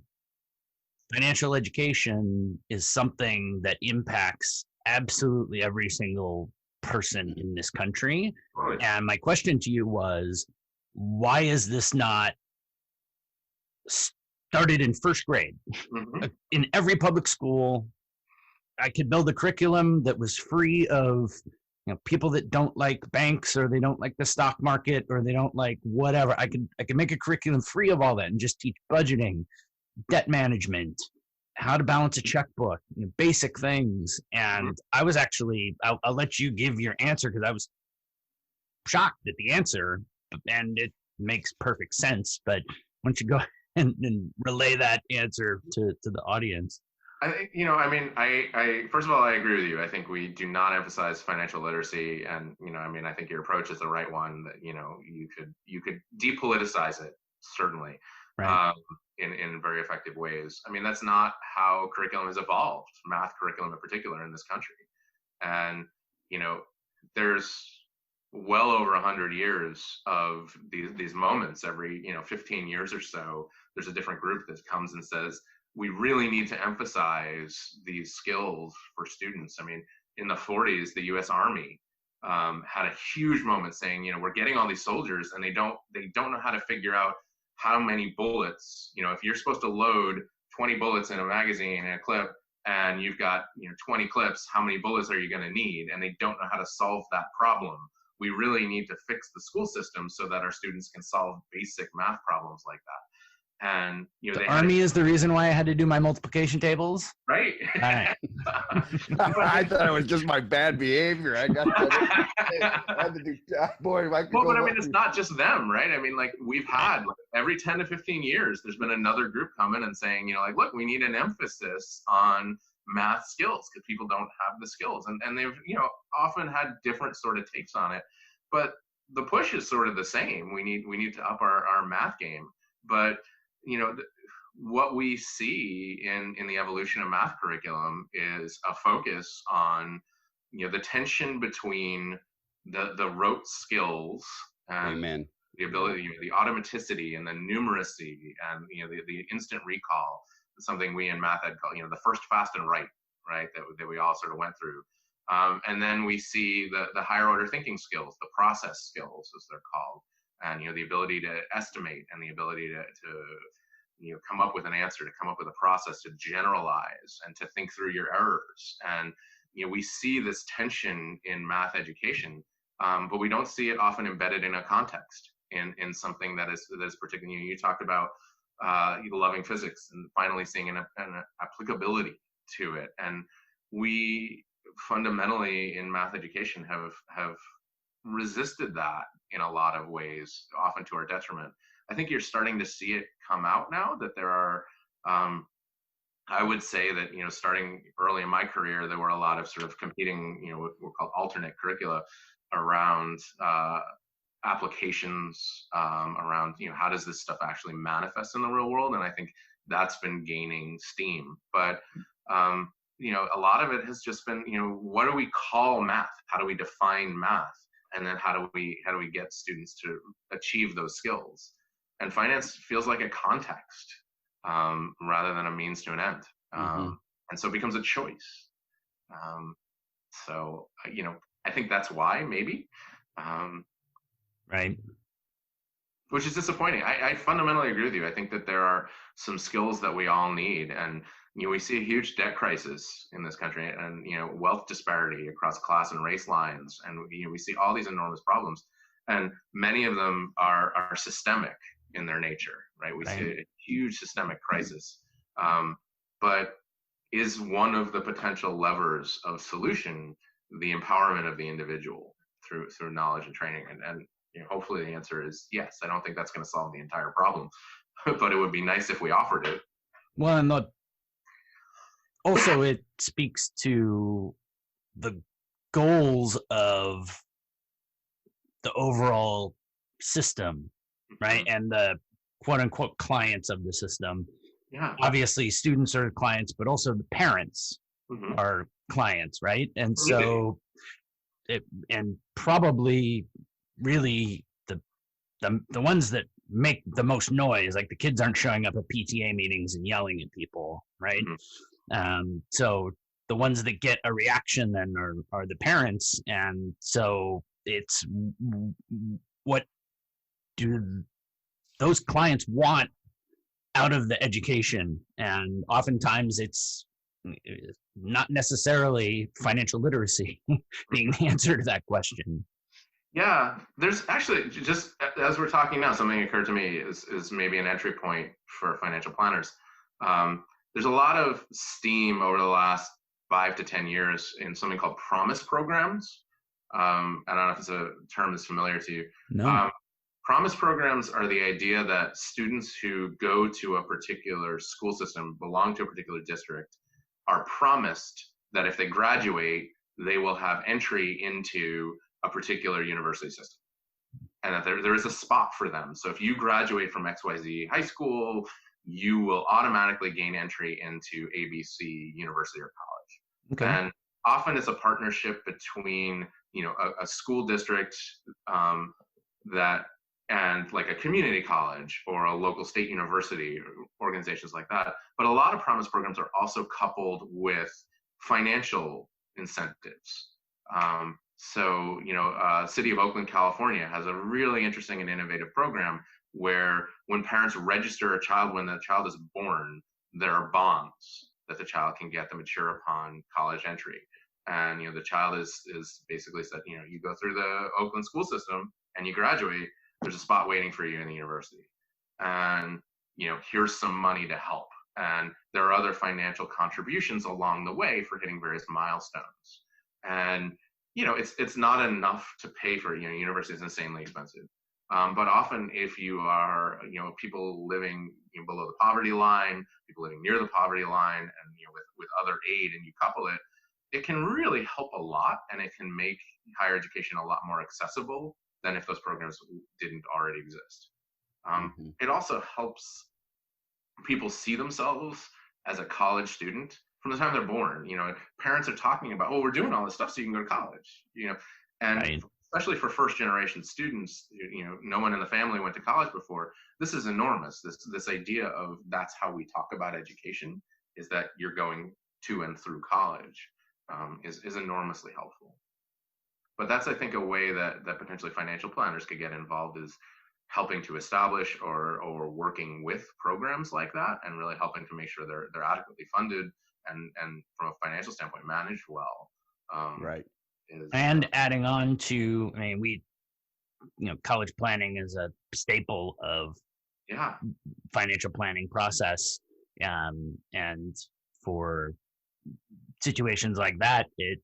financial education is something that impacts absolutely every single person in this country. Right. And my question to you was, why is this not started in first grade? Mm-hmm. In every public school, I could build a curriculum that was free of people that don't like banks, or they don't like the stock market, or they don't like whatever. I could make a curriculum free of all that and just teach budgeting, debt management, how to balance a checkbook, basic things. And I was actually, I'll let you give your answer, because I was shocked at the answer, and it makes perfect sense. But why don't you go and relay that answer to the audience? I think, I first of all, I agree with you. I think we do not emphasize financial literacy, and, I think your approach is the right one, that, you could depoliticize it, certainly, right. In very effective ways. That's not how curriculum has evolved, math curriculum in particular, in this country. And, there's well over 100 years of these moments. Every 15 years or so, there's a different group that comes and says, we really need to emphasize these skills for students. In the 40s, the U.S. Army had a huge moment saying, we're getting all these soldiers, and they don't know how to figure out how many bullets. If you're supposed to load 20 bullets in a magazine and a clip, and you've got 20 clips, how many bullets are you going to need? And they don't know how to solve that problem. We really need to fix the school system so that our students can solve basic math problems like that. And the Army is the reason why I had to do my multiplication tables. Right. Right. I thought it was just my bad behavior. I got that. I had to do, boy. But it's not just them, right? We've had every 10 to 15 years, there's been another group coming and saying, look, we need an emphasis on math skills because people don't have the skills, and they've often had different sort of takes on it, but the push is sort of the same. We need to up our math game, but what we see in the evolution of math curriculum is a focus on, the tension between the rote skills and Amen. the ability, the automaticity and the numeracy and the instant recall is something we in math ed call the first, fast, and right, that we all sort of went through. And then we see the higher order thinking skills, the process skills as they're called, and the ability to estimate and the ability to come up with an answer, to come up with a process, to generalize and to think through your errors. And we see this tension in math education, but we don't see it often embedded in a context, in something that is particular. You talked about loving physics and finally seeing an applicability to it. And we fundamentally in math education have resisted that in a lot of ways, often to our detriment. I think you're starting to see it come out now that there are, I would say that, starting early in my career, there were a lot of sort of competing, what were called alternate curricula around applications, around, how does this stuff actually manifest in the real world? And I think that's been gaining steam. But, a lot of it has just been, what do we call math? How do we define math? And then how do we get students to achieve those skills? And finance feels like a context rather than a means to an end. And so it becomes a choice. So, I think that's why, maybe. Right. Which is disappointing. I fundamentally agree with you. I think that there are some skills that we all need. And, we see a huge debt crisis in this country and, wealth disparity across class and race lines. And, we see all these enormous problems. And many of them are systemic in their nature, right? We see a huge systemic crisis. But is one of the potential levers of solution the empowerment of the individual through knowledge and training? And hopefully the answer is yes. I don't think that's going to solve the entire problem, but it would be nice if we offered it. Well, and also it speaks to the goals of the overall system, right? And the quote unquote clients of the system. Yeah. Obviously students are clients, but also the parents are clients, right? And so and probably really the ones that make the most noise, like the kids aren't showing up at PTA meetings and yelling at people, right? So the ones that get a reaction then are the parents. And so it's what do those clients want out of the education? And oftentimes it's not necessarily financial literacy being the answer to that question. Yeah, there's actually, just as we're talking now, something occurred to me is maybe an entry point for financial planners. There's a lot of steam over the last 5 to 10 years in something called promise programs. I don't know if it's a term that's familiar to you. No. Promise programs are the idea that students who go to a particular school system, belong to a particular district, are promised that if they graduate, they will have entry into a particular university system, and that there is a spot for them. So if you graduate from XYZ high school, you will automatically gain entry into ABC university or college. Okay. And often it's a partnership between a school district that and like a community college or a local state university or organizations like that. But a lot of promise programs are also coupled with financial incentives. So, City of Oakland, California has a really interesting and innovative program where when parents register a child when the child is born, there are bonds that the child can get that mature upon college entry. And, the child is basically said, you go through the Oakland school system and you graduate, there's a spot waiting for you in the university. And, here's some money to help. And there are other financial contributions along the way for hitting various milestones. And, it's not enough to pay for, university is insanely expensive. But often if you are, people living below the poverty line, people living near the poverty line, and, with other aid, and you couple it, it can really help a lot, and it can make higher education a lot more accessible than if those programs didn't already exist. It also helps people see themselves as a college student from the time they're born. Parents are talking about, we're doing all this stuff so you can go to college, and Right. for especially for first generation students, no one in the family went to college before. This is enormous. This idea of that's how we talk about education, is that you're going to and through college, is enormously helpful. But that's, I think, a way that potentially financial planners could get involved, is helping to establish or working with programs like that, and really helping to make sure they're adequately funded and from a financial standpoint managed well. Right. And adding on to, I mean, college planning is a staple of financial planning process. And for situations like that, it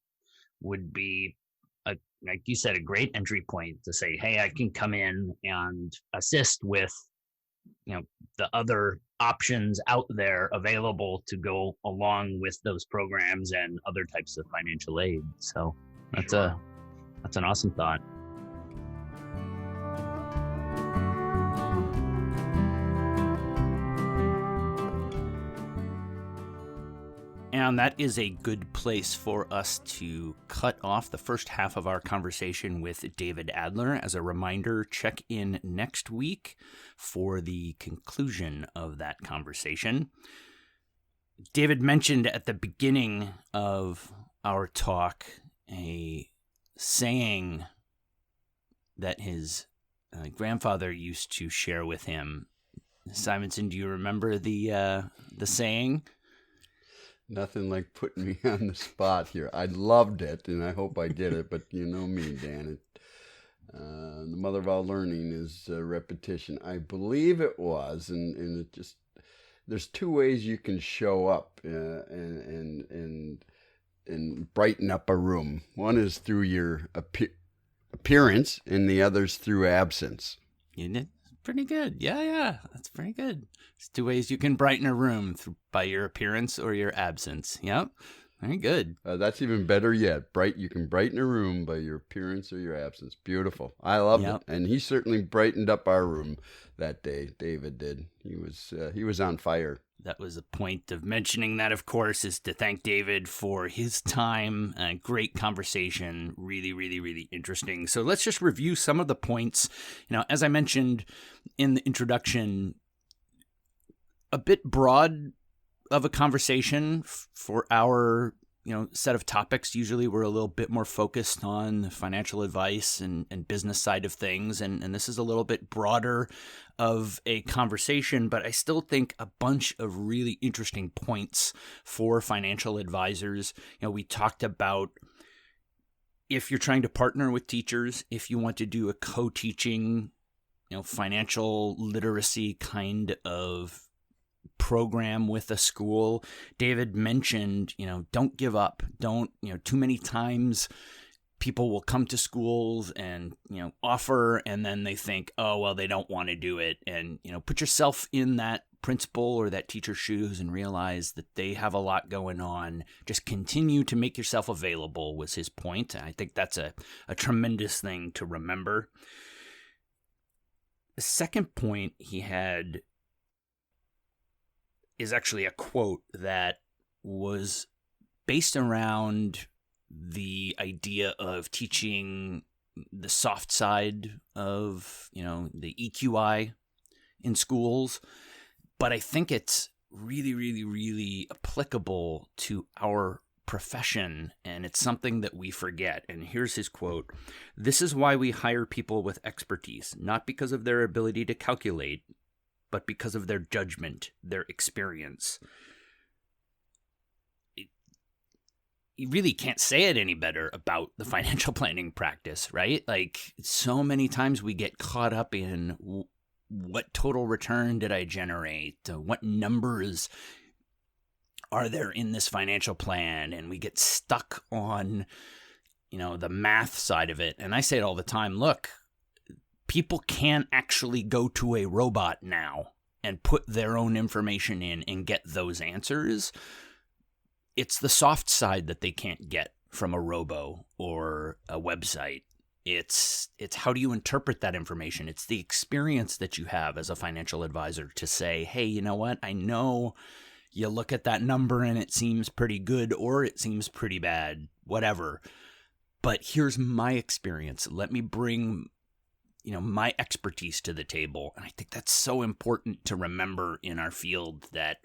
would be, like you said, a great entry point to say, hey, I can come in and assist with, the other options out there available to go along with those programs and other types of financial aid. So that's an awesome thought. And that is a good place for us to cut off the first half of our conversation with David Adler. As a reminder, check in next week for the conclusion of that conversation. David mentioned at the beginning of our talk a saying that his grandfather used to share with him. Simonson, do you remember the saying? Nothing like putting me on the spot here. I loved it, and I hope I did it, but you know me, Dan. The mother of all learning is repetition. I believe it was, and it just, there's two ways you can show up and brighten up a room. One is through your appearance, and the other's through absence. Isn't it? Pretty good. Yeah, that's pretty good. There's two ways you can brighten a room, by your appearance or your absence. Yep, very good. That's even better yet. You can brighten a room by your appearance or your absence. Beautiful. I loved it, and he certainly brightened up our room that day. David did. He was on fire. That was the point of mentioning that, of course, is to thank David for his time. Great conversation. Really, really, really interesting. So let's just review some of the points. As I mentioned in the introduction, a bit broad of a conversation for our set of topics. Usually we're a little bit more focused on financial advice and business side of things. And this is a little bit broader of a conversation, but I still think a bunch of really interesting points for financial advisors. We talked about, if you're trying to partner with teachers, if you want to do a co-teaching, financial literacy kind of program with a school. David mentioned, don't give up. Don't, too many times people will come to schools and, offer, and then they think, oh, well, they don't want to do it. And, put yourself in that principal or that teacher's shoes and realize that they have a lot going on. Just continue to make yourself available, was his point. I think that's a tremendous thing to remember. The second point he had is actually a quote that was based around the idea of teaching the soft side of, the EQI in schools. But I think it's really, really, really applicable to our profession, and it's something that we forget. And here's his quote: "This is why we hire people with expertise, not because of their ability to calculate, but because of their judgment, their experience." You really can't say it any better about the financial planning practice, right? Like, so many times we get caught up in what total return did I generate? What numbers are there in this financial plan? And we get stuck on, the math side of it. And I say it all the time, look, people can actually go to a robot now and put their own information in and get those answers. It's the soft side that they can't get from a robo or a website. It's how do you interpret that information? It's the experience that you have as a financial advisor to say, hey, you know what? I know you look at that number and it seems pretty good or it seems pretty bad, whatever. but here's my experience. Let me bring, my expertise to the table. And I think that's so important to remember in our field, that,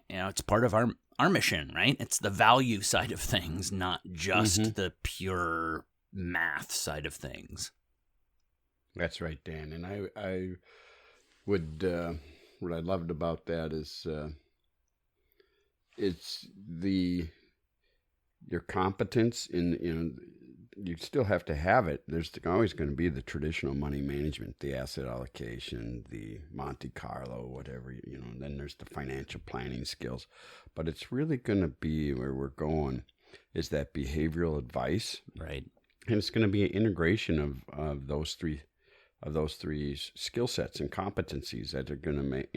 it's part of our mission, right? It's the value side of things, not just the pure math side of things. That's right, Dan. And I would, what I loved about that is, it's your competence in, you still have to have it. There's always going to be the traditional money management, the asset allocation, the Monte Carlo, whatever, and then there's the financial planning skills. But it's really going to be where we're going is that behavioral advice. Right. And it's going to be an integration of those three skill sets and competencies that are going to make,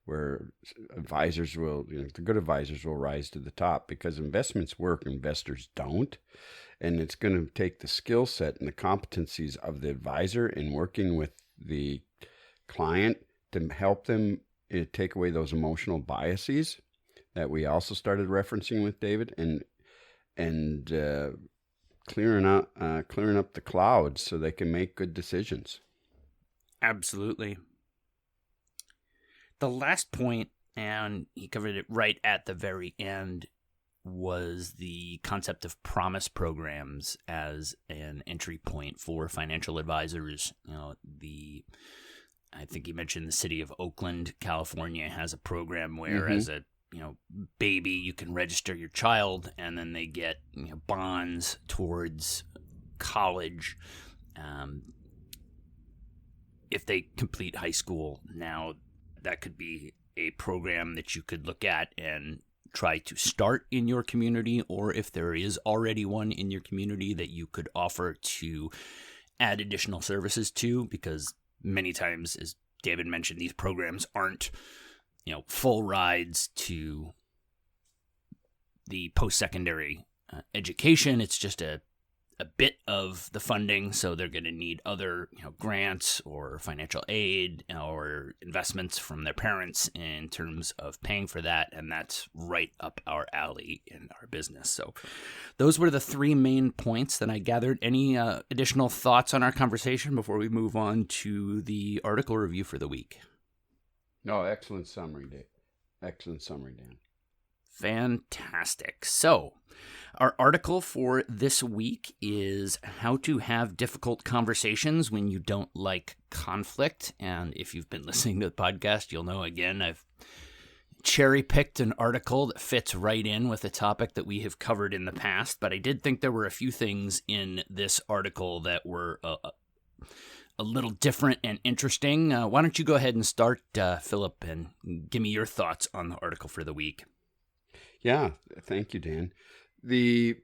where advisors will, the good advisors will rise to the top, because investments work, investors don't. And it's going to take the skill set and the competencies of the advisor in working with the client to help them take away those emotional biases that we also started referencing with David, and clearing up the clouds so they can make good decisions. Absolutely. The last point, and he covered it right at the very end, was the concept of promise programs as an entry point for financial advisors. I think he mentioned the city of Oakland, California, has a program where as a baby, you can register your child, and then they get bonds towards college if they complete high school. Now, that could be a program that you could look at and try to start in your community, or if there is already one in your community, that you could offer to add additional services to, because many times, as David mentioned, these programs aren't, full rides to the post-secondary education. It's just a bit of the funding, so they're going to need other grants or financial aid or investments from their parents in terms of paying for that, and that's right up our alley in our business. So those were the three main points that I gathered. Any additional thoughts on our conversation before we move on to the article review for the week? No, excellent summary, Dave. Excellent summary, Dan. Fantastic. So, our article for this week is How to Have Difficult Conversations When You Don't Like Conflict. And if you've been listening to the podcast, you'll know, again, I've cherry-picked an article that fits right in with a topic that we have covered in the past. But I did think there were a few things in this article that were a little different and interesting. Why don't you go ahead and start, Philip, and give me your thoughts on the article for the week. Yeah, thank you, Dan. The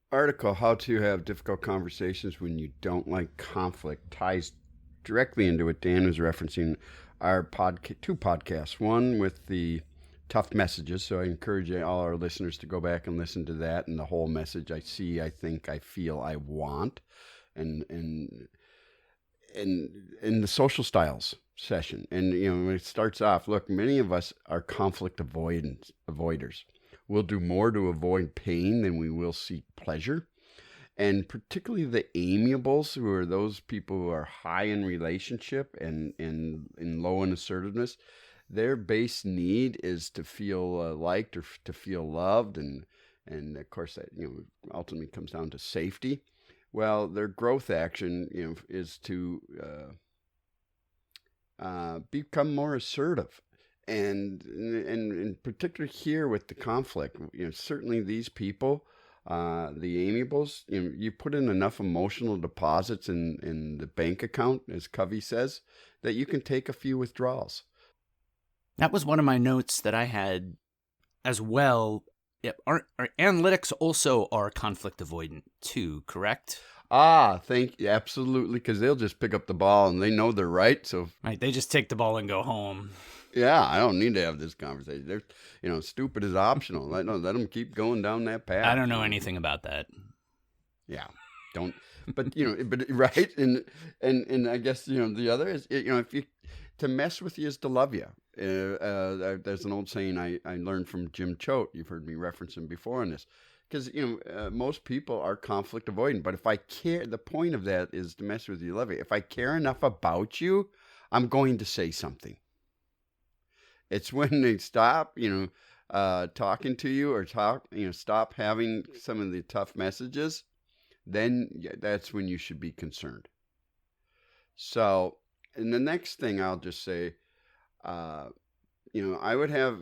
article, How to Have Difficult Conversations When You Don't Like Conflict, ties directly into what Dan was referencing, our two podcasts. One with the tough messages, so I encourage all our listeners to go back and listen to that, and the whole message, I see, I think, I feel, I want, and the social styles session. And when it starts off, look, many of us are conflict avoiders. We'll do more to avoid pain than we will seek pleasure. And particularly the amiables, who are those people who are high in relationship and low in assertiveness, their base need is to feel liked or to feel loved. And of course, that ultimately comes down to safety. Well, their growth action is to become more assertive. And in particular here with the conflict, certainly these people, the amiables, you put in enough emotional deposits in the bank account, as Covey says, that you can take a few withdrawals. That was one of my notes that I had as well. Our analytics also are conflict avoidant too, correct? Thank you. Absolutely, because they'll just pick up the ball and they know they're right. So right, they just take the ball and go home. Yeah, I don't need to have this conversation. They're, stupid is optional. Let them keep going down that path. I don't know anything about that. Yeah, don't. But but right, and I guess the other is if you to mess with you is to love you. There's an old saying I learned from Jim Choate. You've heard me reference him before in this. because most people are conflict avoidant. But if I care, the point of that is to mess with you, love it. If I care enough about you, I'm going to say something. It's when they stop, talking to you or stop having some of the tough messages, then that's when you should be concerned. So, and the next thing I'll just say, I would have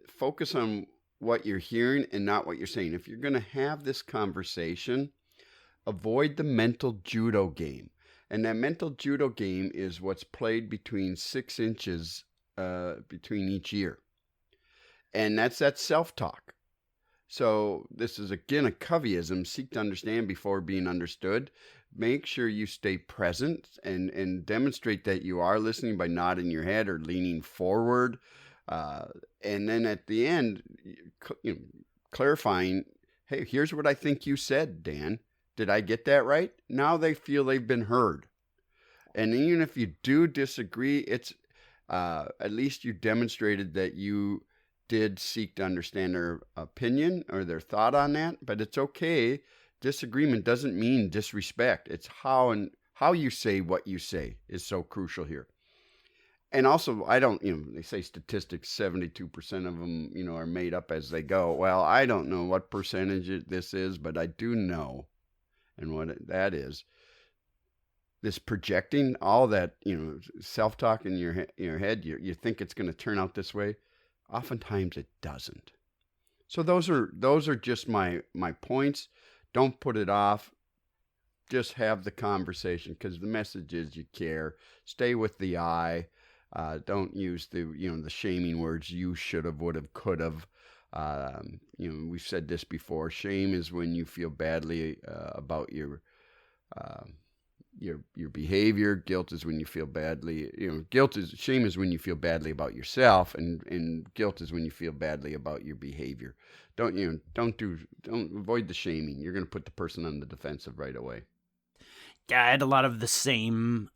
focus on what you're hearing and not what you're saying. If you're going to have this conversation, avoid the mental judo game. And that mental judo game is what's played between 6 inches between each ear. And that's that self-talk. So this is, again, a Coveyism, seek to understand before being understood. Make sure you stay present and demonstrate that you are listening by nodding your head or leaning forward. And then at the end, clarifying, hey, here's what I think you said, Dan. Did I get that right? Now they feel they've been heard. And even if you do disagree, it's at least you demonstrated that you did seek to understand their opinion or their thought on that. But it's okay. Disagreement doesn't mean disrespect. It's how you say what you say is so crucial here. And also, they say statistics, 72% of them, are made up as they go. Well, I don't know what percentage this is, but I do know, and what that is, this projecting, all that, self-talk in your head, you think it's going to turn out this way. Oftentimes it doesn't. So those are just my points. Don't put it off. Just have the conversation, because the message is you care. Stay with the I. Don't use the shaming words. You should have, would have, could have. We've said this before. Shame is when you feel badly about your behavior. Guilt is when you feel badly. Shame is when you feel badly about yourself, and guilt is when you feel badly about your behavior. Don't avoid the shaming. You're going to put the person on the defensive right away. Yeah, I had a lot of the same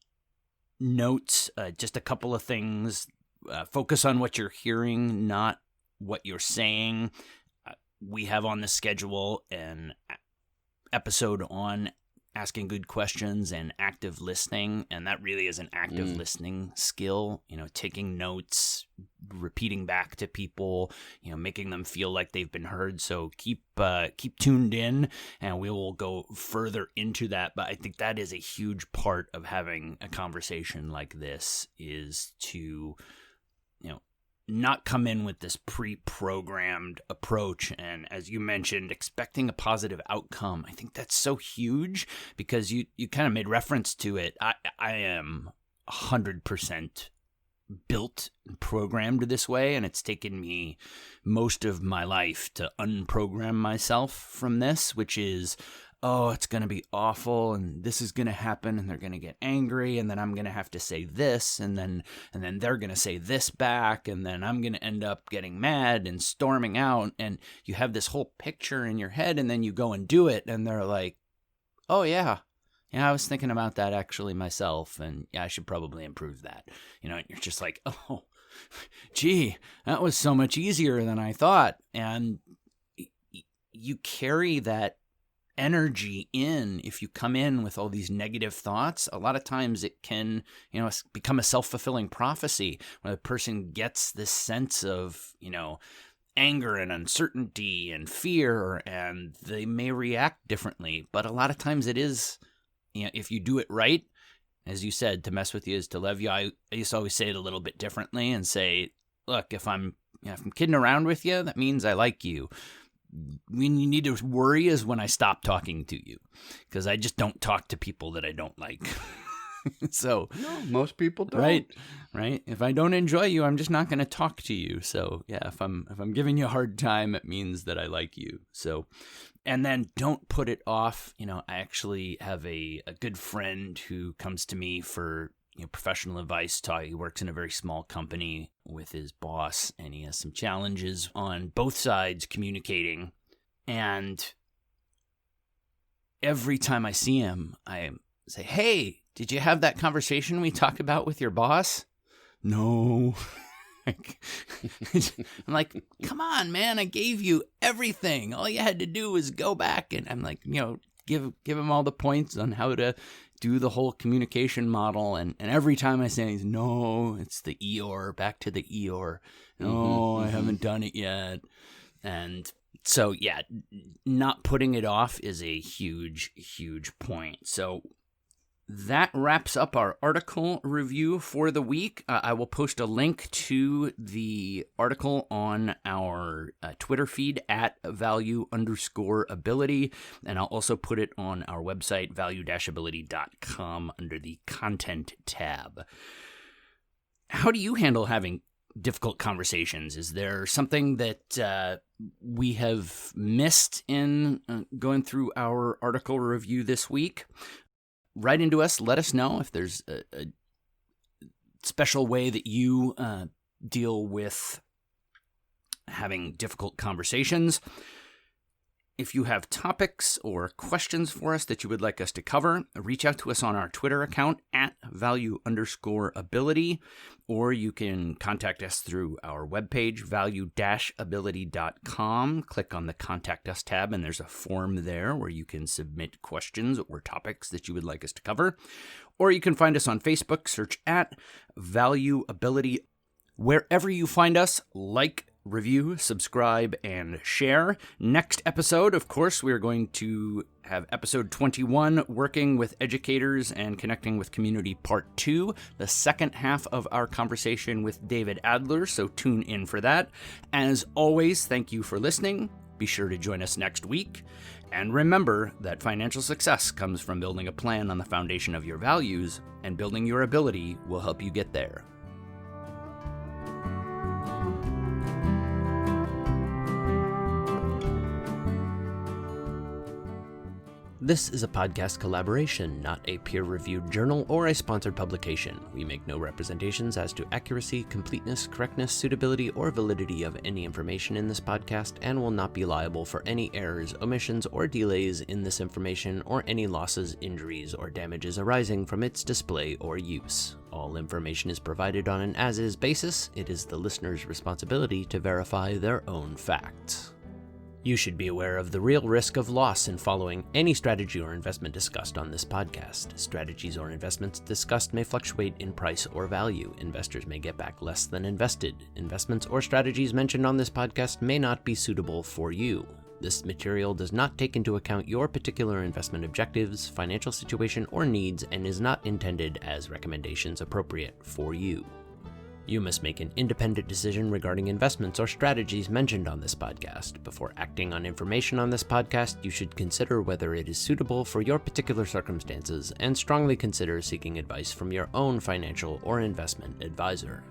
notes. Just a couple of things. Focus on what you're hearing, not what you're saying. We have on the schedule an episode on asking good questions and active listening, and that really is an active listening skill. Taking notes, repeating back to people, making them feel like they've been heard. So keep tuned in, and we will go further into that. But I think that is a huge part of having a conversation like this, is to not come in with this pre-programmed approach, and as you mentioned, expecting a positive outcome. I think that's so huge, because you kind of made reference to it. I am 100% built and programmed this way, and it's taken me most of my life to unprogram myself from this, which is, oh, it's going to be awful, and this is going to happen, and they're going to get angry, and then I'm going to have to say this, and then they're going to say this back, and then I'm going to end up getting mad and storming out, and you have this whole picture in your head, and then you go and do it, and they're like, oh, yeah, I was thinking about that actually myself, and yeah, I should probably improve that. And you're just like, oh, gee, that was so much easier than I thought, and you carry that energy in. If you come in with all these negative thoughts, a lot of times it can, become a self-fulfilling prophecy, where the person gets this sense of, anger and uncertainty and fear, and they may react differently. But a lot of times it is, if you do it right, as you said, to mess with you is to love you. I used to always say it a little bit differently and say, look, if I'm kidding around with you, that means I like you. When you need to worry is when I stop talking to you, because I just don't talk to people that I don't like. So no, most people don't. Right. If I don't enjoy you, I'm just not going to talk to you. So yeah, if I'm giving you a hard time, it means that I like you. So, and then don't put it off. I actually have a good friend who comes to me for professional advice. He works in a very small company with his boss, and he has some challenges on both sides communicating. And every time I see him, I say, hey, did you have that conversation we talked about with your boss? No. I'm like, come on, man, I gave you everything. All you had to do was go back. And I'm like, give him all the points on how to do the whole communication model. And every time I say, no, it's the Eeyore, back to the Eeyore. No, I haven't done it yet. And so, yeah, not putting it off is a huge, huge point. So that wraps up our article review for the week. I will post a link to the article on our Twitter feed at value_ability, and I'll also put it on our website, value-ability.com, under the content tab. How do you handle having difficult conversations? Is there something that we have missed in going through our article review this week? Write into us. Let us know if there's a special way that you deal with having difficult conversations. If you have topics or questions for us that you would like us to cover, reach out to us on our Twitter account at value_ability, or you can contact us through our webpage, value-ability.com. Click on the Contact Us tab, and there's a form there where you can submit questions or topics that you would like us to cover. Or you can find us on Facebook, search at Value Ability. Wherever you find us, like, review, subscribe, and share. Next episode, of course, we are going to have episode 21, Working with Educators and Connecting with Community, Part 2, the second half of our conversation with David Adler, so tune in for that. As always, thank you for listening. Be sure to join us next week. And remember that financial success comes from building a plan on the foundation of your values, and building your ability will help you get there. This is a podcast collaboration, not a peer-reviewed journal or a sponsored publication. We make no representations as to accuracy, completeness, correctness, suitability, or validity of any information in this podcast, and will not be liable for any errors, omissions, or delays in this information, or any losses, injuries, or damages arising from its display or use. All information is provided on an as-is basis. It is the listener's responsibility to verify their own facts. You should be aware of the real risk of loss in following any strategy or investment discussed on this podcast. Strategies or investments discussed may fluctuate in price or value. Investors may get back less than invested. Investments or strategies mentioned on this podcast may not be suitable for you. This material does not take into account your particular investment objectives, financial situation, or needs, and is not intended as recommendations appropriate for you. You must make an independent decision regarding investments or strategies mentioned on this podcast. Before acting on information on this podcast, you should consider whether it is suitable for your particular circumstances, and strongly consider seeking advice from your own financial or investment advisor.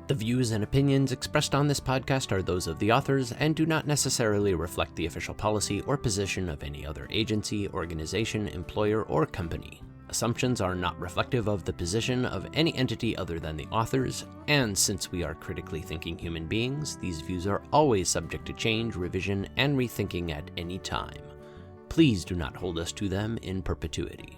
The views and opinions expressed on this podcast are those of the authors and do not necessarily reflect the official policy or position of any other agency, organization, employer, or company. Assumptions are not reflective of the position of any entity other than the authors, and since we are critically thinking human beings, these views are always subject to change, revision, and rethinking at any time. Please do not hold us to them in perpetuity.